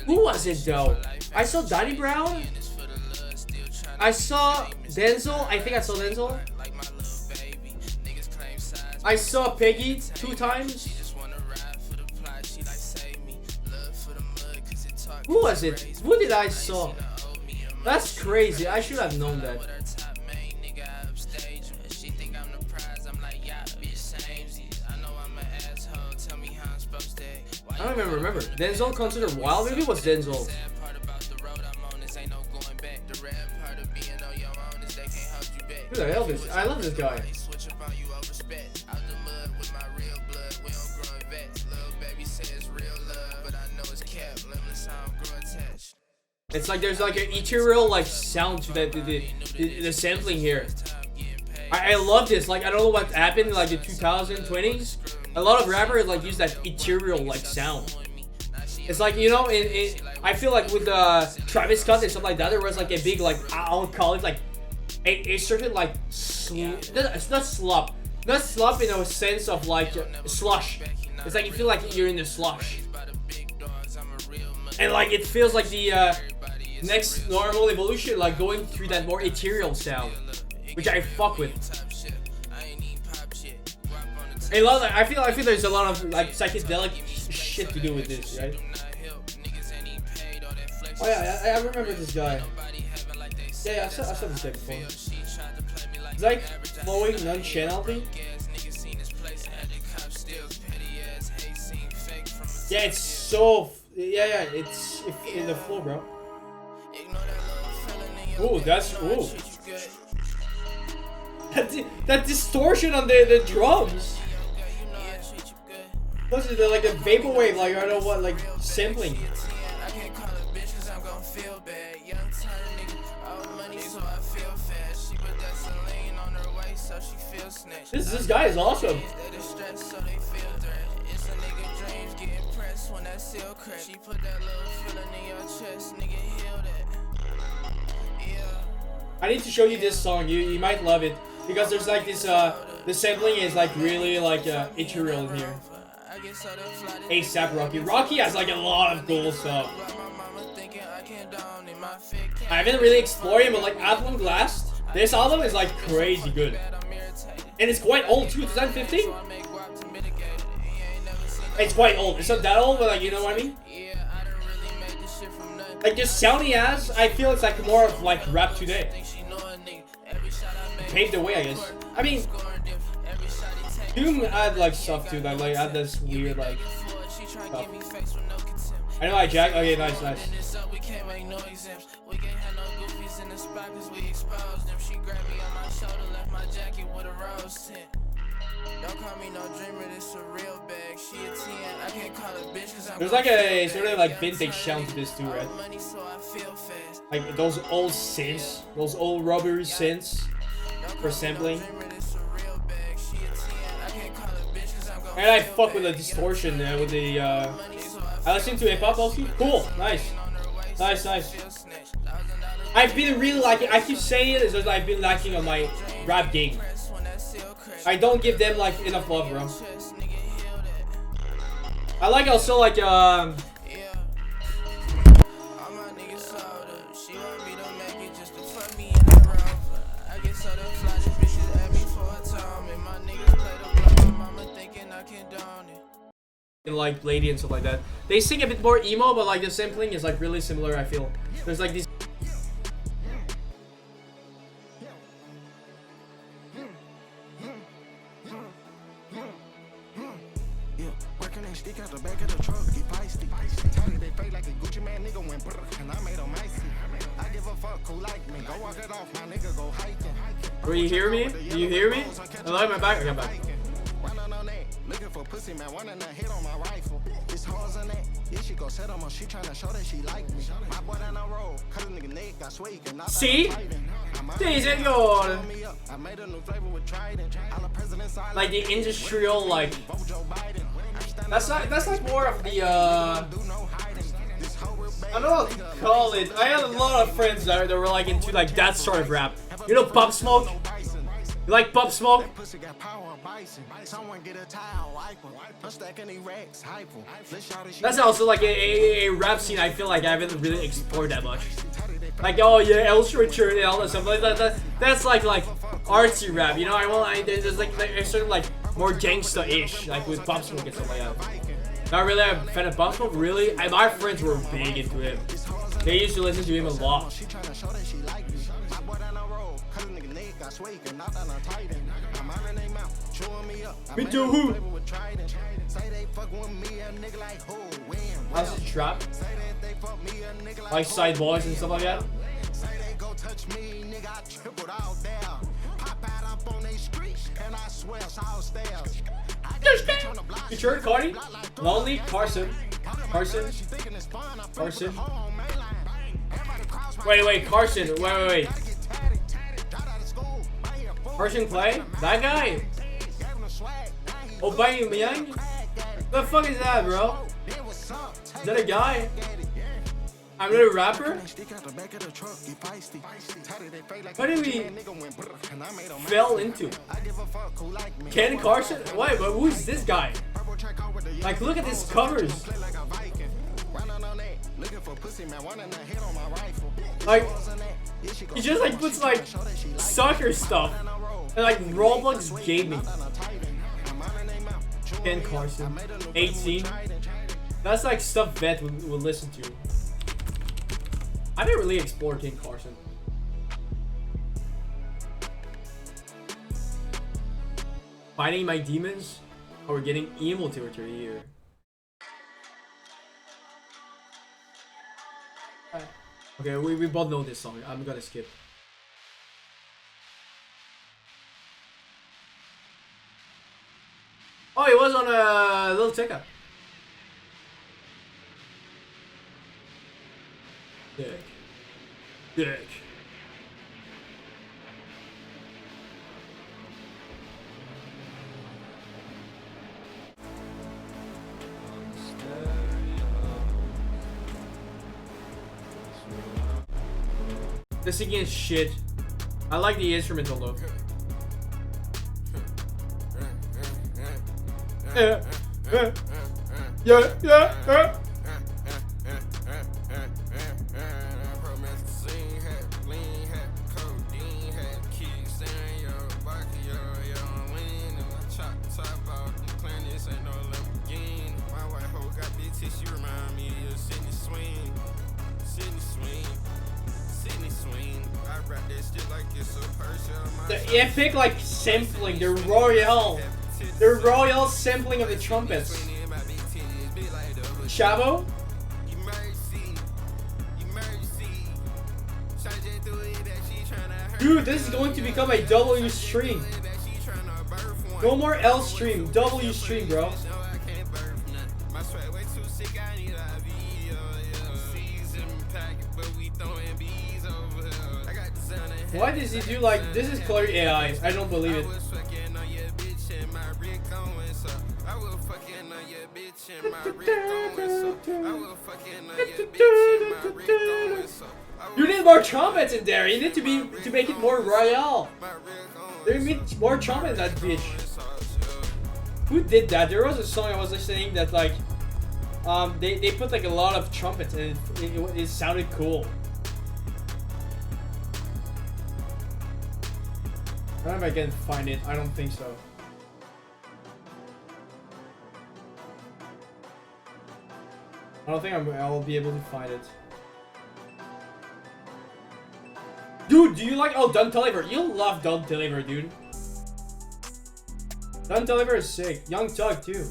[SPEAKER 1] Who was it though? I saw Danny Brown. I saw Denzel. I think I saw Denzel. I saw Peggy 2 times. Who was it? Who did I saw? That's crazy. I should have known that. I don't even remember. Denzel considered wild. Maybe it was Denzel. Who the hell is? I love this guy. It's like there's like an ethereal like sound to the sampling here. I love this. Like I don't know what happened in like the 2020s. A lot of rappers like use that ethereal like sound. It's like, you know, I feel like with Travis Scott and stuff like that, there was like a big like I'll call it like a certain like it's not slop in a sense of like slush. It's like you feel like you're in the slush, and like it feels like the next normal evolution, like going through that more ethereal sound, which I fuck with. I feel there's a lot of like psychedelic shit to do with this, right? Oh yeah, I remember this guy. Yeah, I saw this guy before. It's like flowing nonchalantly. Yeah, it's so. Yeah, it's in the flow, bro. Ooh, that's ooh. That distortion on the drums. Plus, it's like a vaporwave, like I don't know what, like sampling. This guy is awesome. I need to show you this song. You might love it because there's like this the sampling is like really like ethereal in here. ASAP Rocky. Rocky has like a lot of cool stuff. I haven't really explored him, but like At Long Last, this album is like crazy good. And it's quite old too, 2015? It's quite old. It's not that old, but like, you know what I mean? Like this sound he has, I feel it's like more of like rap today. Paved the way, I guess. I mean, Doom add like stuff to that, like add this weird like stuff. I know I jack. Okay, nice.
[SPEAKER 8] spot cause we exposed them. She grabbed me on my shoulder, left my jacket with a rose tint. Don't call me no dreamer, this a real bag. She a 10, I can't call her bitch cause I'm
[SPEAKER 1] There's like a sort of like vintage sound to this too, right?
[SPEAKER 8] money so I feel fast.
[SPEAKER 1] Like those old synths, those old rubber synths for sampling. And I fuck with the distortion with the I listen to hip hop also. Cool, nice. Nice, nice. I've been really liking, I keep saying it, it's just I've been lacking on my rap game. I don't give them like enough love, bro. I like also like like Lady and stuff like that. They sing a bit more emo, but like the sampling is like really similar, I feel. There's like these
[SPEAKER 8] Working and stick out the back of the truck, get feisty. Target they fake like a Gucci man, nigga went brr, and I made them icy. I give a fuck who like me, go walk it off, my nigga go hiking.
[SPEAKER 1] Do you hear me? Do you hear me? Hello, my back? Okay, back.
[SPEAKER 8] Running on that, looking for pussy, man, wanting to hit on my rifle. It's hoes on that, yeah, she go set on my, she tryna show that she like me. My boy down the road, cut a nigga neck, got sway, can knock
[SPEAKER 1] See? Sí, señor.
[SPEAKER 8] I made a new flavor with Trident. All the presidents are
[SPEAKER 1] Like the industrial, like that's like more of the I don't know what to call it. I had a lot of friends that were like into like that sort of rap. You know Pop Smoke? You like Pop Smoke? That's also like a rap scene I feel like I haven't really explored that much. Like, oh yeah, Else Richard and all that stuff. Like, that's like artsy rap, you know? There's like sort of like more gangsta-ish, like with Pop Smoke and stuff like that. Not really a fan of Pop Smoke, really. My friends were big into him. They used to listen to him a lot. Me too, who? How's the trap? Like side boys and stuff like that? You heard Cardi? Lonely? Carson. Wait, Carson. Wait. Carson Clay? That guy? Aubameyang? The fuck is that, bro? Is that a guy? I'm not a rapper? What did we fell into? Ken Carson? Wait, but who's this guy? Like, look at his covers. Like, he just like puts like soccer stuff and like Roblox gaming. Ken Carson, 18. That's like stuff Vet would listen to. I didn't really explore Ken Carson. Fighting my demons? Oh, we're getting emo territory here. Okay, we both know this song. I'm gonna skip. Oh, it was on a Lil Tecca. Dick. The singing is shit. I like the instrumental though. Yeah. The epic like sampling, the royal sampling of the trumpets. Chavo? Dude, this is going to become a W stream. No more L stream, W stream, bro. Why does he do like this? Is Clary AI? I don't believe it. You need more trumpets in there. You need to make it more royal. There need more trumpets in that bitch. Who did that? There was a song I was listening that like, they put like a lot of trumpets and it sounded cool. I don't know if I can find it. I don't think so. I don't think I'll be able to find it. Dude, do you like... Oh, Don Toliver. You love Don Toliver, dude. Don Toliver is sick. Young Tug, too.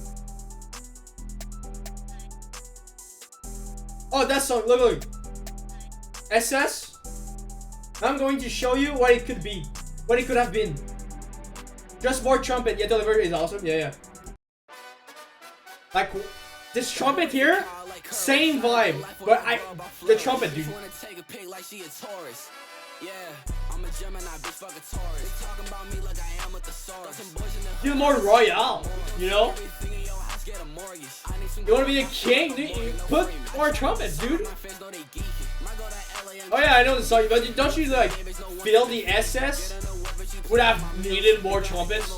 [SPEAKER 1] Oh, that song. Look, look. SS. I'm going to show you what it could be. What it could have been. Just more trumpet. Yeah, Toliver is awesome. Yeah, yeah. Like, this trumpet here, same vibe. But the trumpet, dude.
[SPEAKER 7] Yeah, I'm a Gemini, bitch, fuck a Taurus. They talking about me like I am a thesaurus.
[SPEAKER 1] Feel more royal, you know? You wanna be a king? Dude, put more trumpets, dude. Oh yeah, I know the song, but don't you like feel the SS would have needed more trumpets?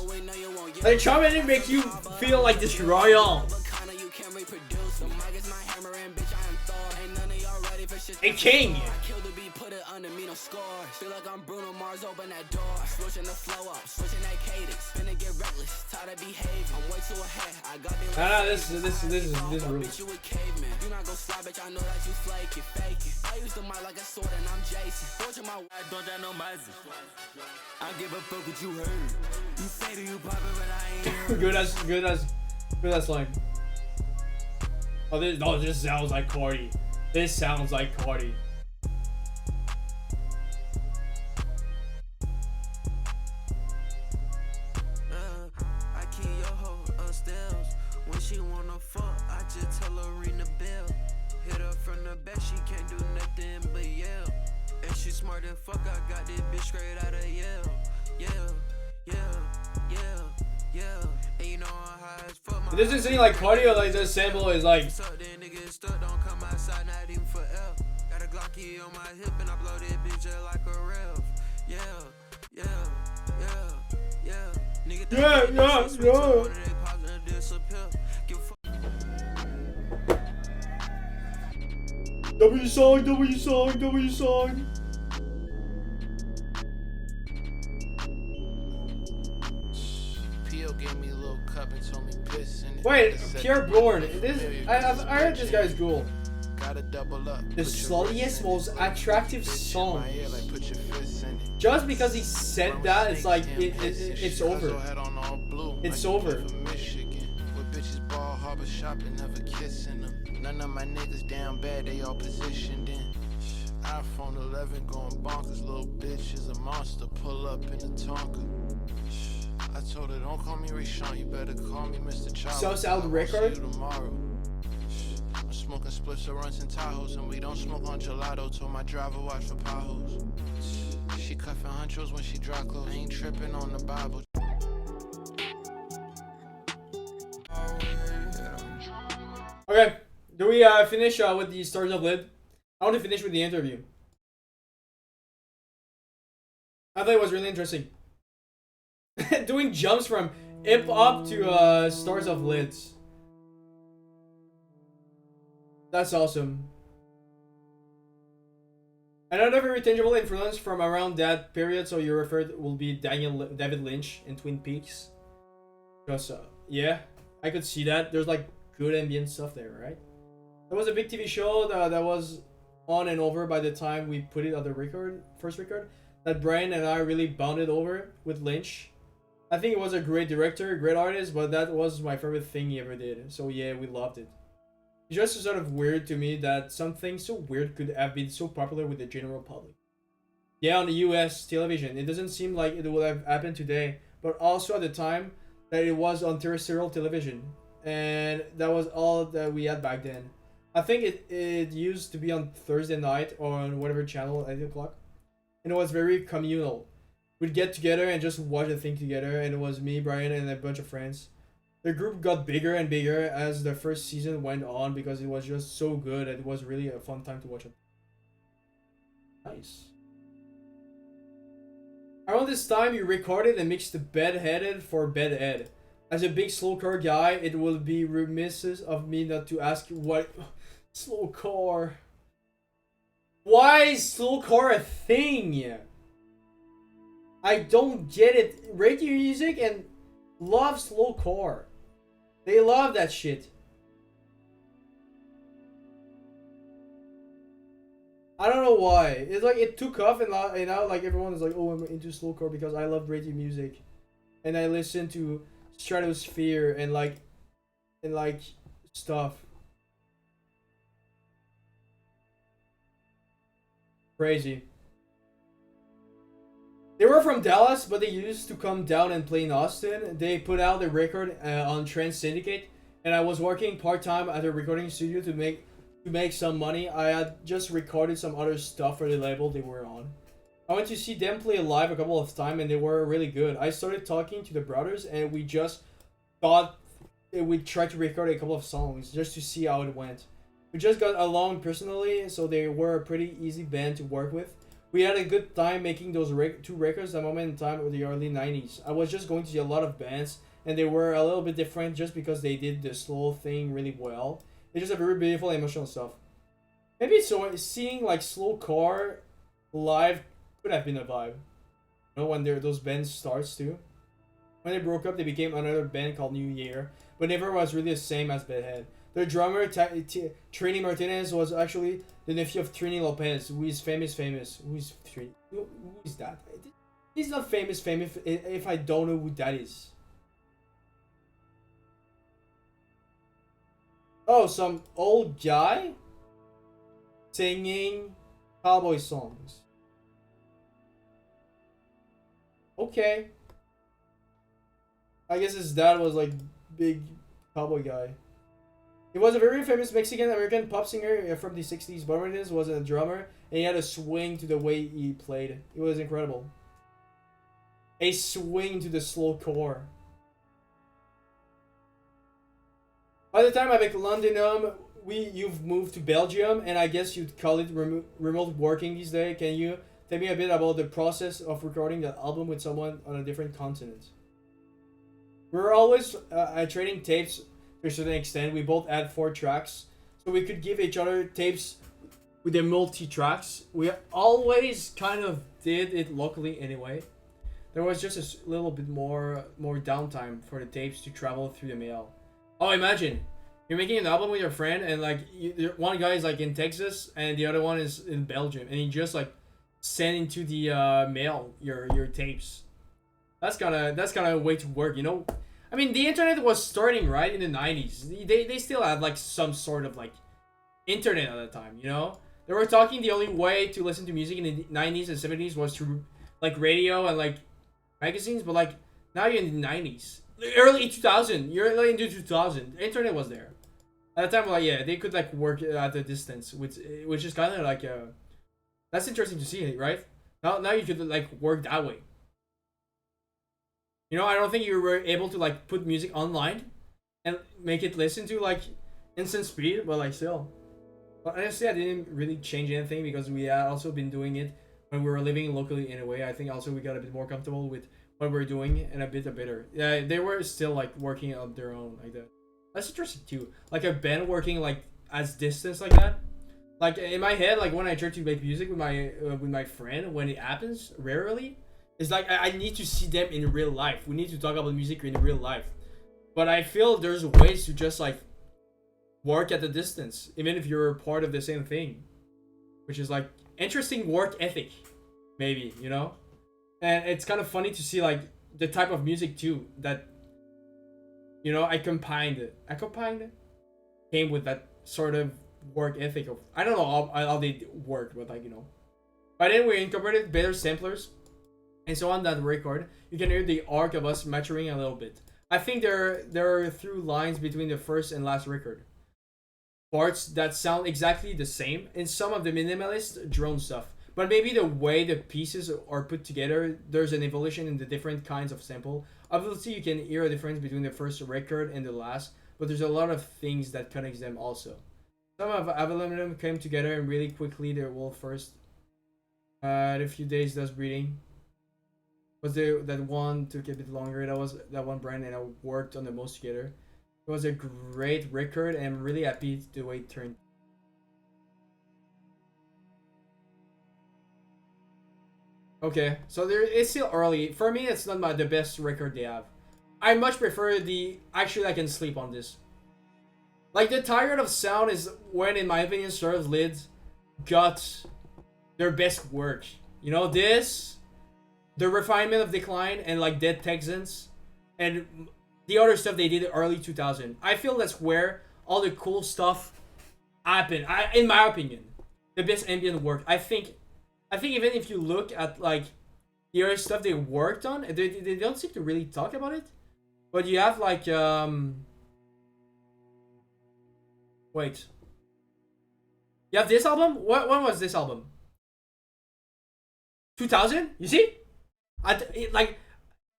[SPEAKER 1] Like trumpet makes you feel like this royal. A king. Feel like I'm Bruno Mars, open that door. Switching the flow up, switching that cadence. Finna get reckless, tired of behaving. I'm way too ahead. I got the this is really.
[SPEAKER 7] Bitch, you a caveman. You not gon' slide, bitch. I know that you flaking, faking. I use the mic like a sword and I'm Jason. Fortune my I don't that no mercy. I give a fuck what you heard. You say that you poppin', but I ain't
[SPEAKER 1] good as line. Oh, this sounds like Cardi. This sounds like Cardi.
[SPEAKER 8] When she wanna fuck, I just tell her ring the bell. Hit her from the back, she can't do nothing but yell. And she smart as fuck, I got this bitch straight out of Yale. Yeah. And you know I'm high as fuck.
[SPEAKER 1] It doesn't seem like Cardi or like this sample is like.
[SPEAKER 8] Niggas stuck, don't come outside, not even for L. Got a Glocky on my hip and I blow that bitch just like a rev. Yeah. Nigga,
[SPEAKER 1] Yeah. W song.
[SPEAKER 8] Pio gave me a little cup and told me piss in it.
[SPEAKER 1] Wait, Pierre Bourne. I heard this guy's cool.
[SPEAKER 8] Gotta double up.
[SPEAKER 1] The sluttiest, most attractive song. Just because he said that, it's like it's over. It's over.
[SPEAKER 8] None of my niggas down bad, they all positioned in. iPhone 11 going bonkers, little bitch is a monster. Pull up in the Tonka. I told her, don't call me Rishon, you better call me Mr. Child.
[SPEAKER 1] So sound record.
[SPEAKER 8] Tomorrow. I'm smoking splits or runs and Tahoes, and we don't smoke on gelato. Told my driver watch for potholes. She cuffing hunchos when she drop clothes. I ain't tripping on the Bible.
[SPEAKER 1] Okay, do we finish with the Stars of Lid? I want to finish with the interview. I thought it was really interesting. Doing jumps from hip hop to Stars of Lids. That's awesome. Another very tangible influence from around that period, so you referred, will be David Lynch in Twin Peaks. Because yeah, I could see that. There's like good ambient stuff there, right? There was a big TV show that was on and over by the time we put it on the first record, that Brian and I really bonded over with Lynch. I think it was a great director, great artist, but that was my favorite thing he ever did. So yeah, we loved it. It's just sort of weird to me that something so weird could have been so popular with the general public. Yeah, on the US television. It doesn't seem like it would have happened today, but also at the time that it was on terrestrial television. And that was all that we had back then. I think it used to be on Thursday night or on whatever channel, 8 o'clock. And it was very communal. We'd get together and just watch the thing together, and it was me, Brian, and a bunch of friends. The group got bigger and bigger as the first season went on because it was just so good and it was really a fun time to watch it. Nice. Around this time, you recorded and mixed the Bedheaded for Bedhead. As a big slowcore guy, it will be remiss of me not to ask what slowcore. Why is slowcore a thing? I don't get it. Radio music and love slowcore. They love that shit. I don't know why. It's like it took off and now like everyone is like, oh, I'm into slowcore because I love radio music, and I listen to Stratosphere and like stuff. Crazy. They were from Dallas, but they used to come down and play in Austin. They put out the record on Trend Syndicate, and I was working part-time at a recording studio to make some money. I had just recorded some other stuff for the label they were on. I went to see them play live a couple of times, and they were really good. I started talking to the brothers, and we just thought we'd try to record a couple of songs just to see how it went. We just got along personally, so they were a pretty easy band to work with. We had a good time making those two records at the moment in time of the early 90s. I was just going to see a lot of bands, and they were a little bit different just because they did the slow thing really well. It's just a very beautiful emotional stuff. Maybe so seeing like slowcore live could have been a vibe. You know, when those bands starts too. When they broke up, they became another band called New Year, but never was really the same as Bedhead. Their drummer, Trini Martinez, was actually the nephew of Trini Lopez, who is famous. Who is Trini? Who is that? He's not famous if I don't know who that is. Oh, some old guy singing cowboy songs. Okay. I guess his dad was like big cowboy guy. He was a very famous Mexican-American pop singer from the 60s. Martinez was a drummer, and he had a swing to the way he played. It was incredible. A swing to the slow core. By the time I make Londonum, you've moved to Belgium, and I guess you'd call it remote working these days. Can you tell me a bit about the process of recording that album with someone on a different continent? We were always trading tapes to a certain extent. We both had 4 tracks, so we could give each other tapes with the multi-tracks. We always kind of did it locally anyway. There was just a little bit more downtime for the tapes to travel through the mail. Oh, imagine you're making an album with your friend, and like one guy is like in Texas and the other one is in Belgium, and you just like send into the mail your tapes. That's kind of a way to work, you know. I mean, the internet was starting right in the 90s. They still had like some sort of like internet at the time, you know. They were talking the only way to listen to music in the 90s and 70s was through like radio and like magazines, but like now you're in the 90s. Early 2000, you're like into 2000. The internet was there. At the time, like, yeah, they could like work at a distance, which is kind of like that's interesting to see, right? Now you could like work that way. You know, I don't think you were able to like put music online and make it listen to like instant speed, but like still. But honestly, I didn't really change anything because we had also been doing it when we were living locally anyway. I think also we got a bit more comfortable with what we're doing and a bit better. Yeah, they were still like working on their own like that. That's interesting too. Like a band working like as distance like that. Like in my head, like when I try to make music with my friend, when it happens rarely, it's like I need to see them in real life. We need to talk about music in real life. But I feel there's ways to just like work at a distance, even if you're part of the same thing, which is like interesting work ethic, maybe, you know. And it's kind of funny to see like the type of music too that, you know, I combined came with that sort of work ethic of, I don't know how they worked, but like, you know, But then we incorporated better samplers, and so on that record, you can hear the arc of us maturing a little bit. I think there are through lines between the first and last record. Parts that sound exactly the same in some of the minimalist drone stuff. But maybe the way the pieces are put together, there's an evolution in the different kinds of sample. Obviously, you can hear a difference between the first record and the last, but there's a lot of things that connects them also. Some of Aluminum came together and really quickly. Their Wolf first. A few days does breeding. Was that one took a bit longer. That was that one brand, and I worked on the most together. It was a great record, and I'm really happy the way it turned. Okay, so it's still early. For me, it's not the best record they have. I much prefer the... Actually, I can sleep on this. Like, the Tired of Sound is when, in my opinion, Serve Lids got their best work. You know, this, the Refinement of Decline, and like Dead Texans, and the other stuff they did early 2000. I feel that's where all the cool stuff happened. In my opinion, the best ambient work. I think even if you look at like the other stuff they worked on, they don't seem to really talk about it. But you have like wait. You have this album? When was this album? 2000? You see?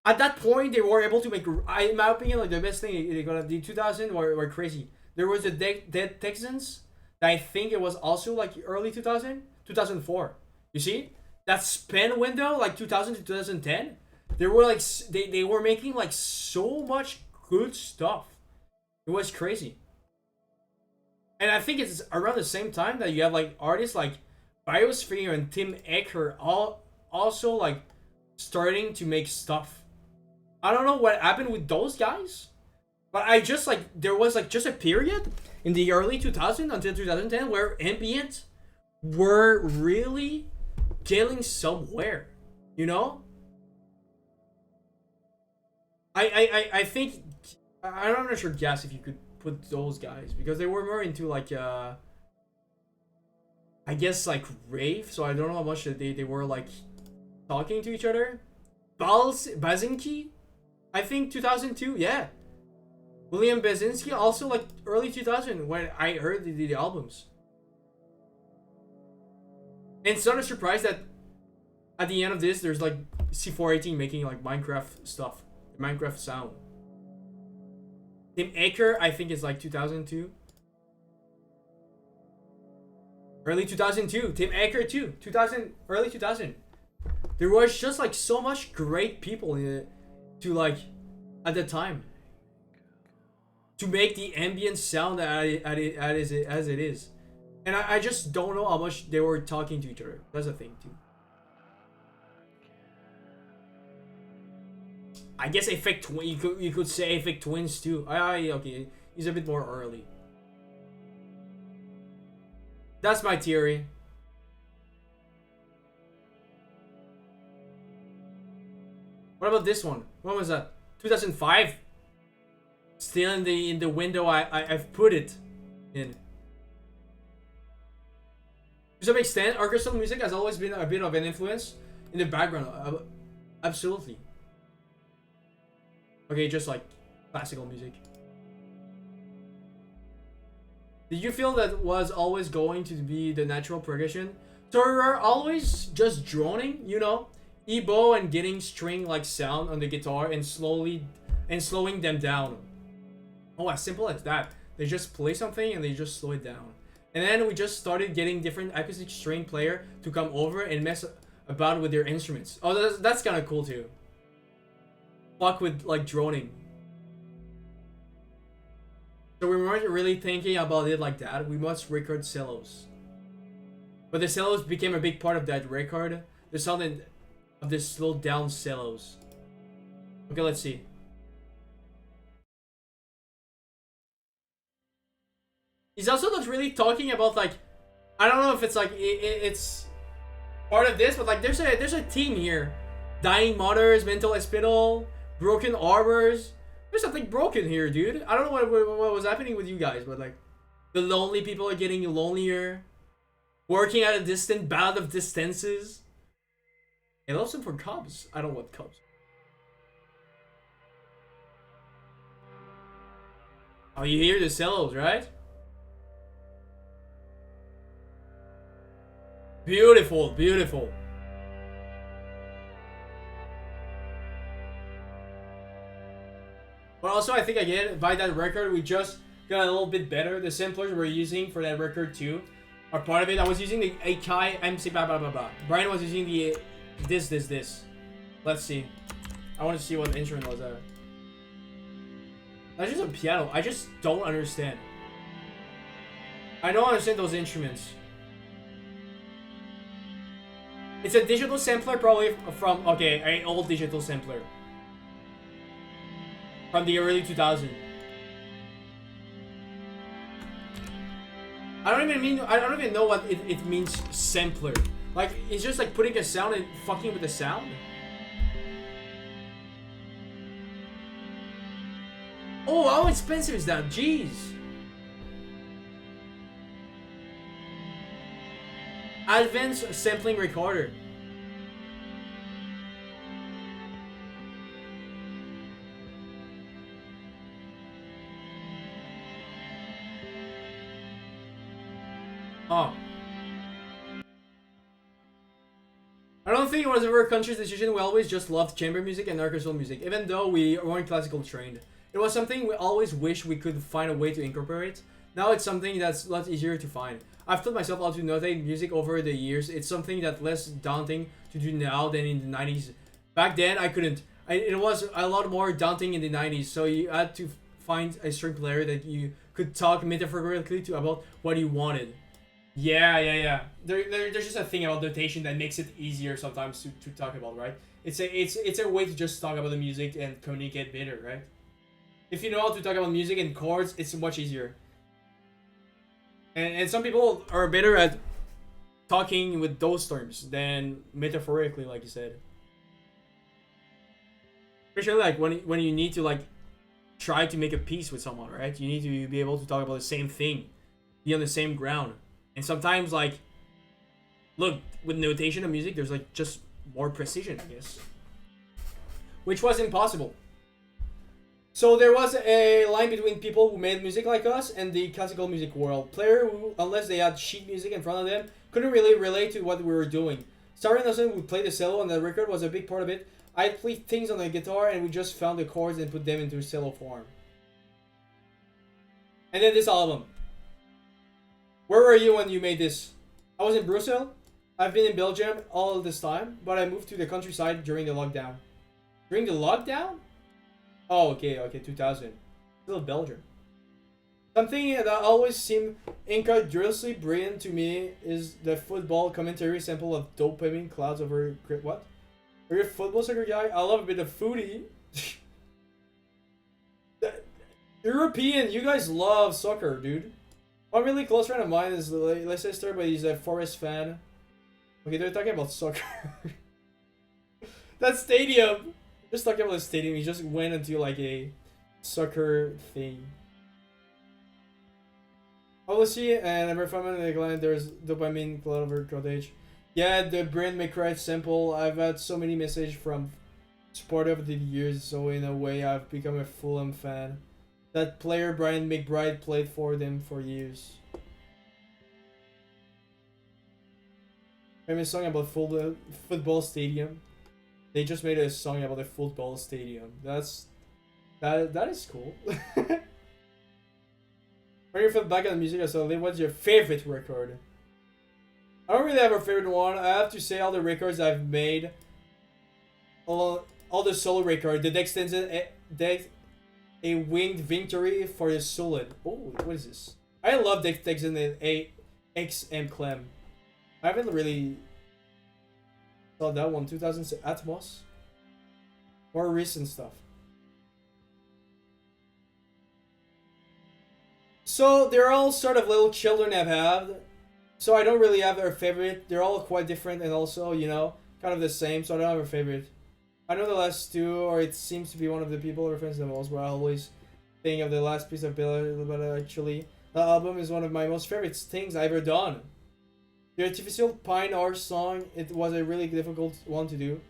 [SPEAKER 1] At that point, they were able to make, in my opinion, like the best thing they got. The 2000 were crazy. There was the Dead Texans. That I think it was also like early 2000, 2004. You see? That span window, like 2000 to 2010, they were like they were making like so much good stuff. It was crazy. And I think it's around the same time that you have like artists like Biosphere and Tim Ecker all also like starting to make stuff. I don't know what happened with those guys, but I just like there was like just a period in the early 2000 until 2010 where ambient were really getting somewhere, you know? I think I'm not sure, guess if you could put those guys because they were more into like I guess like rave, so I don't know how much they were like talking to each other. Basinski, I think 2002, yeah. William Basinski also like early 2000 when I heard the albums. And it's not a surprise that at the end of this there's like C418 making like Minecraft stuff, Minecraft sound. Tim Aker, I think is like 2002. Early 2002. Tim Aker too. 2000, early 2000. There was just like so much great people in it to like at the time to make the ambient sound as it is. And I just don't know how much they were talking to each other. That's the thing too. I guess Aphex Twin, you could say Aphex Twins too. Okay, he's a bit more early. That's my theory. What about this one? When was that? 2005. Still in the window I've put it in. To some extent, orchestral music has always been a bit of an influence in the background. Absolutely. Okay, just like classical music. Did you feel that was always going to be the natural progression? So we were always just droning, you know, EBow and getting string like sound on the guitar and slowing them down. Oh, as simple as that. They just play something and they just slow it down. And then we just started getting different acoustic string player to come over and mess about with their instruments. Oh, that's kind of cool too. Fuck with like droning. So we weren't really thinking about it like that. We must record cellos. But the cellos became a big part of that record. The sound of the slowed down cellos. Okay, let's see. He's also not really talking about like, I don't know if it's like it's part of this, but like there's a theme here. Dying mothers, mental hospital, broken harbors. There's something broken here, dude. I don't know what was happening with you guys, but like the lonely people are getting lonelier. Working at a distant ballad of distances. It loves him for Cubs. I don't want Cubs. Oh, you hear the cellos, right? Beautiful, beautiful. But also, I think again, by that record, we just got a little bit better. The samplers we're using for that record too are part of it. I was using the Akai MC blah blah blah blah. Brian was using the this. Let's see. I want to see what the instrument was there. That's just a piano. I just don't understand. I don't understand those instruments. It's a digital sampler, probably from, okay, an old digital sampler. From the early 2000s. I don't even know what it means, sampler. Like, it's just like putting a sound and fucking with the sound. Oh, how expensive is that? Jeez. Advanced sampling recorder. Oh. I don't think it was ever a conscious decision. We always just loved chamber music and orchestral music, even though we weren't classical trained. It was something we always wish we could find a way to incorporate. Now it's something that's a lot easier to find. I've taught myself how to notate music over the years. It's something that's less daunting to do now than in the 90s. Back then, I couldn't. It was a lot more daunting in the 90s, so you had to find a string player that you could talk metaphorically to about what you wanted. Yeah. There's just a thing about notation that makes it easier sometimes to talk about, right? It's a way to just talk about the music and communicate better, right? If you know how to talk about music and chords, it's much easier. And some people are better at talking with those terms than metaphorically, like you said. Especially like when you need to like try to make a peace with someone, right? You need to be able to talk about the same thing, be on the same ground. And sometimes like, look, with notation of music, there's like just more precision, I guess. Which was impossible. So there was a line between people who made music like us and the classical music world. Player who, unless they had sheet music in front of them, couldn't really relate to what we were doing. Starry Nelson would play the cello on the record, was a big part of it. I'd play things on the guitar and we just found the chords and put them into cello form. And then this album. Where were you when you made this? I was in Brussels. I've been in Belgium all this time, but I moved to the countryside during the lockdown. During the lockdown? Oh, okay, 2000. Still Belgium. Something that always seemed incredulously brilliant to me is the football commentary sample of Dopamine Clouds over... What? Are you a football soccer guy? I love a bit of foodie. European, you guys love soccer, dude. One really close friend of mine is Leicester, but he's a Forest fan. Okay, they're talking about soccer. That stadium! Just talking about the stadium, he just went into like a soccer thing. Policy and every moment in the gland there's Dopamine Clover Cottage. Yeah, the Brand McCray sample. I've had so many messages from support over the years, so in a way I've become a Fulham fan. That player Brian McBride played for them for years. Famous song about football stadium. They just made a song about a football stadium. That is cool. When you feel back on the music, so what's your favorite record? I don't really have a favorite one. I have to say all the records I've made, all the solo record, the Dextension, a winged victory for the solid. Oh, what is this? I love Dextension and XM Clem. I haven't really saw that one. 2006 Atmos. More recent stuff. So they're all sort of little children I've had. So I don't really have a favorite. They're all quite different and also, you know, kind of the same. So I don't have a favorite. I know the last two, or it seems to be one of the people referenced the most, but I always think of the last piece of Bill, but actually, the album is one of my most favorite things I've ever done. The artificial pine art song, it was a really difficult one to do.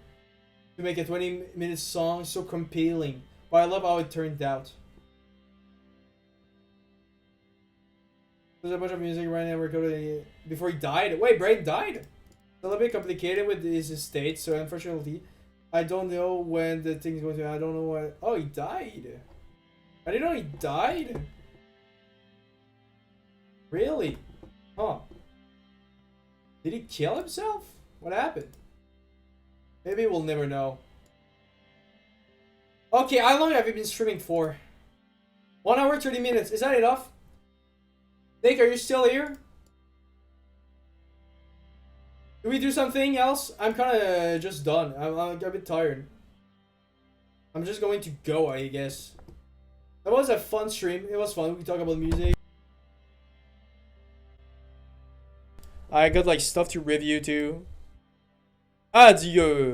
[SPEAKER 1] To make a 20-minute song so compelling. But I love how it turned out. There's a bunch of music right now recorded before he died. Wait, Brain died? It's a little bit complicated with his estate, so unfortunately, I don't know when the thing's going to. I don't know what. Oh, he died. I didn't know he died. Really? Huh. Did he kill himself? What happened? Maybe we'll never know. Okay, how long have you been streaming for? 1 hour, 30 minutes. Is that enough? Nick, are you still here? Do we do something else? I'm kind of just done. I'm a bit tired. I'm just going to go, I guess. That was a fun stream. It was fun. We talk about music. I got like stuff to review too. Adieu.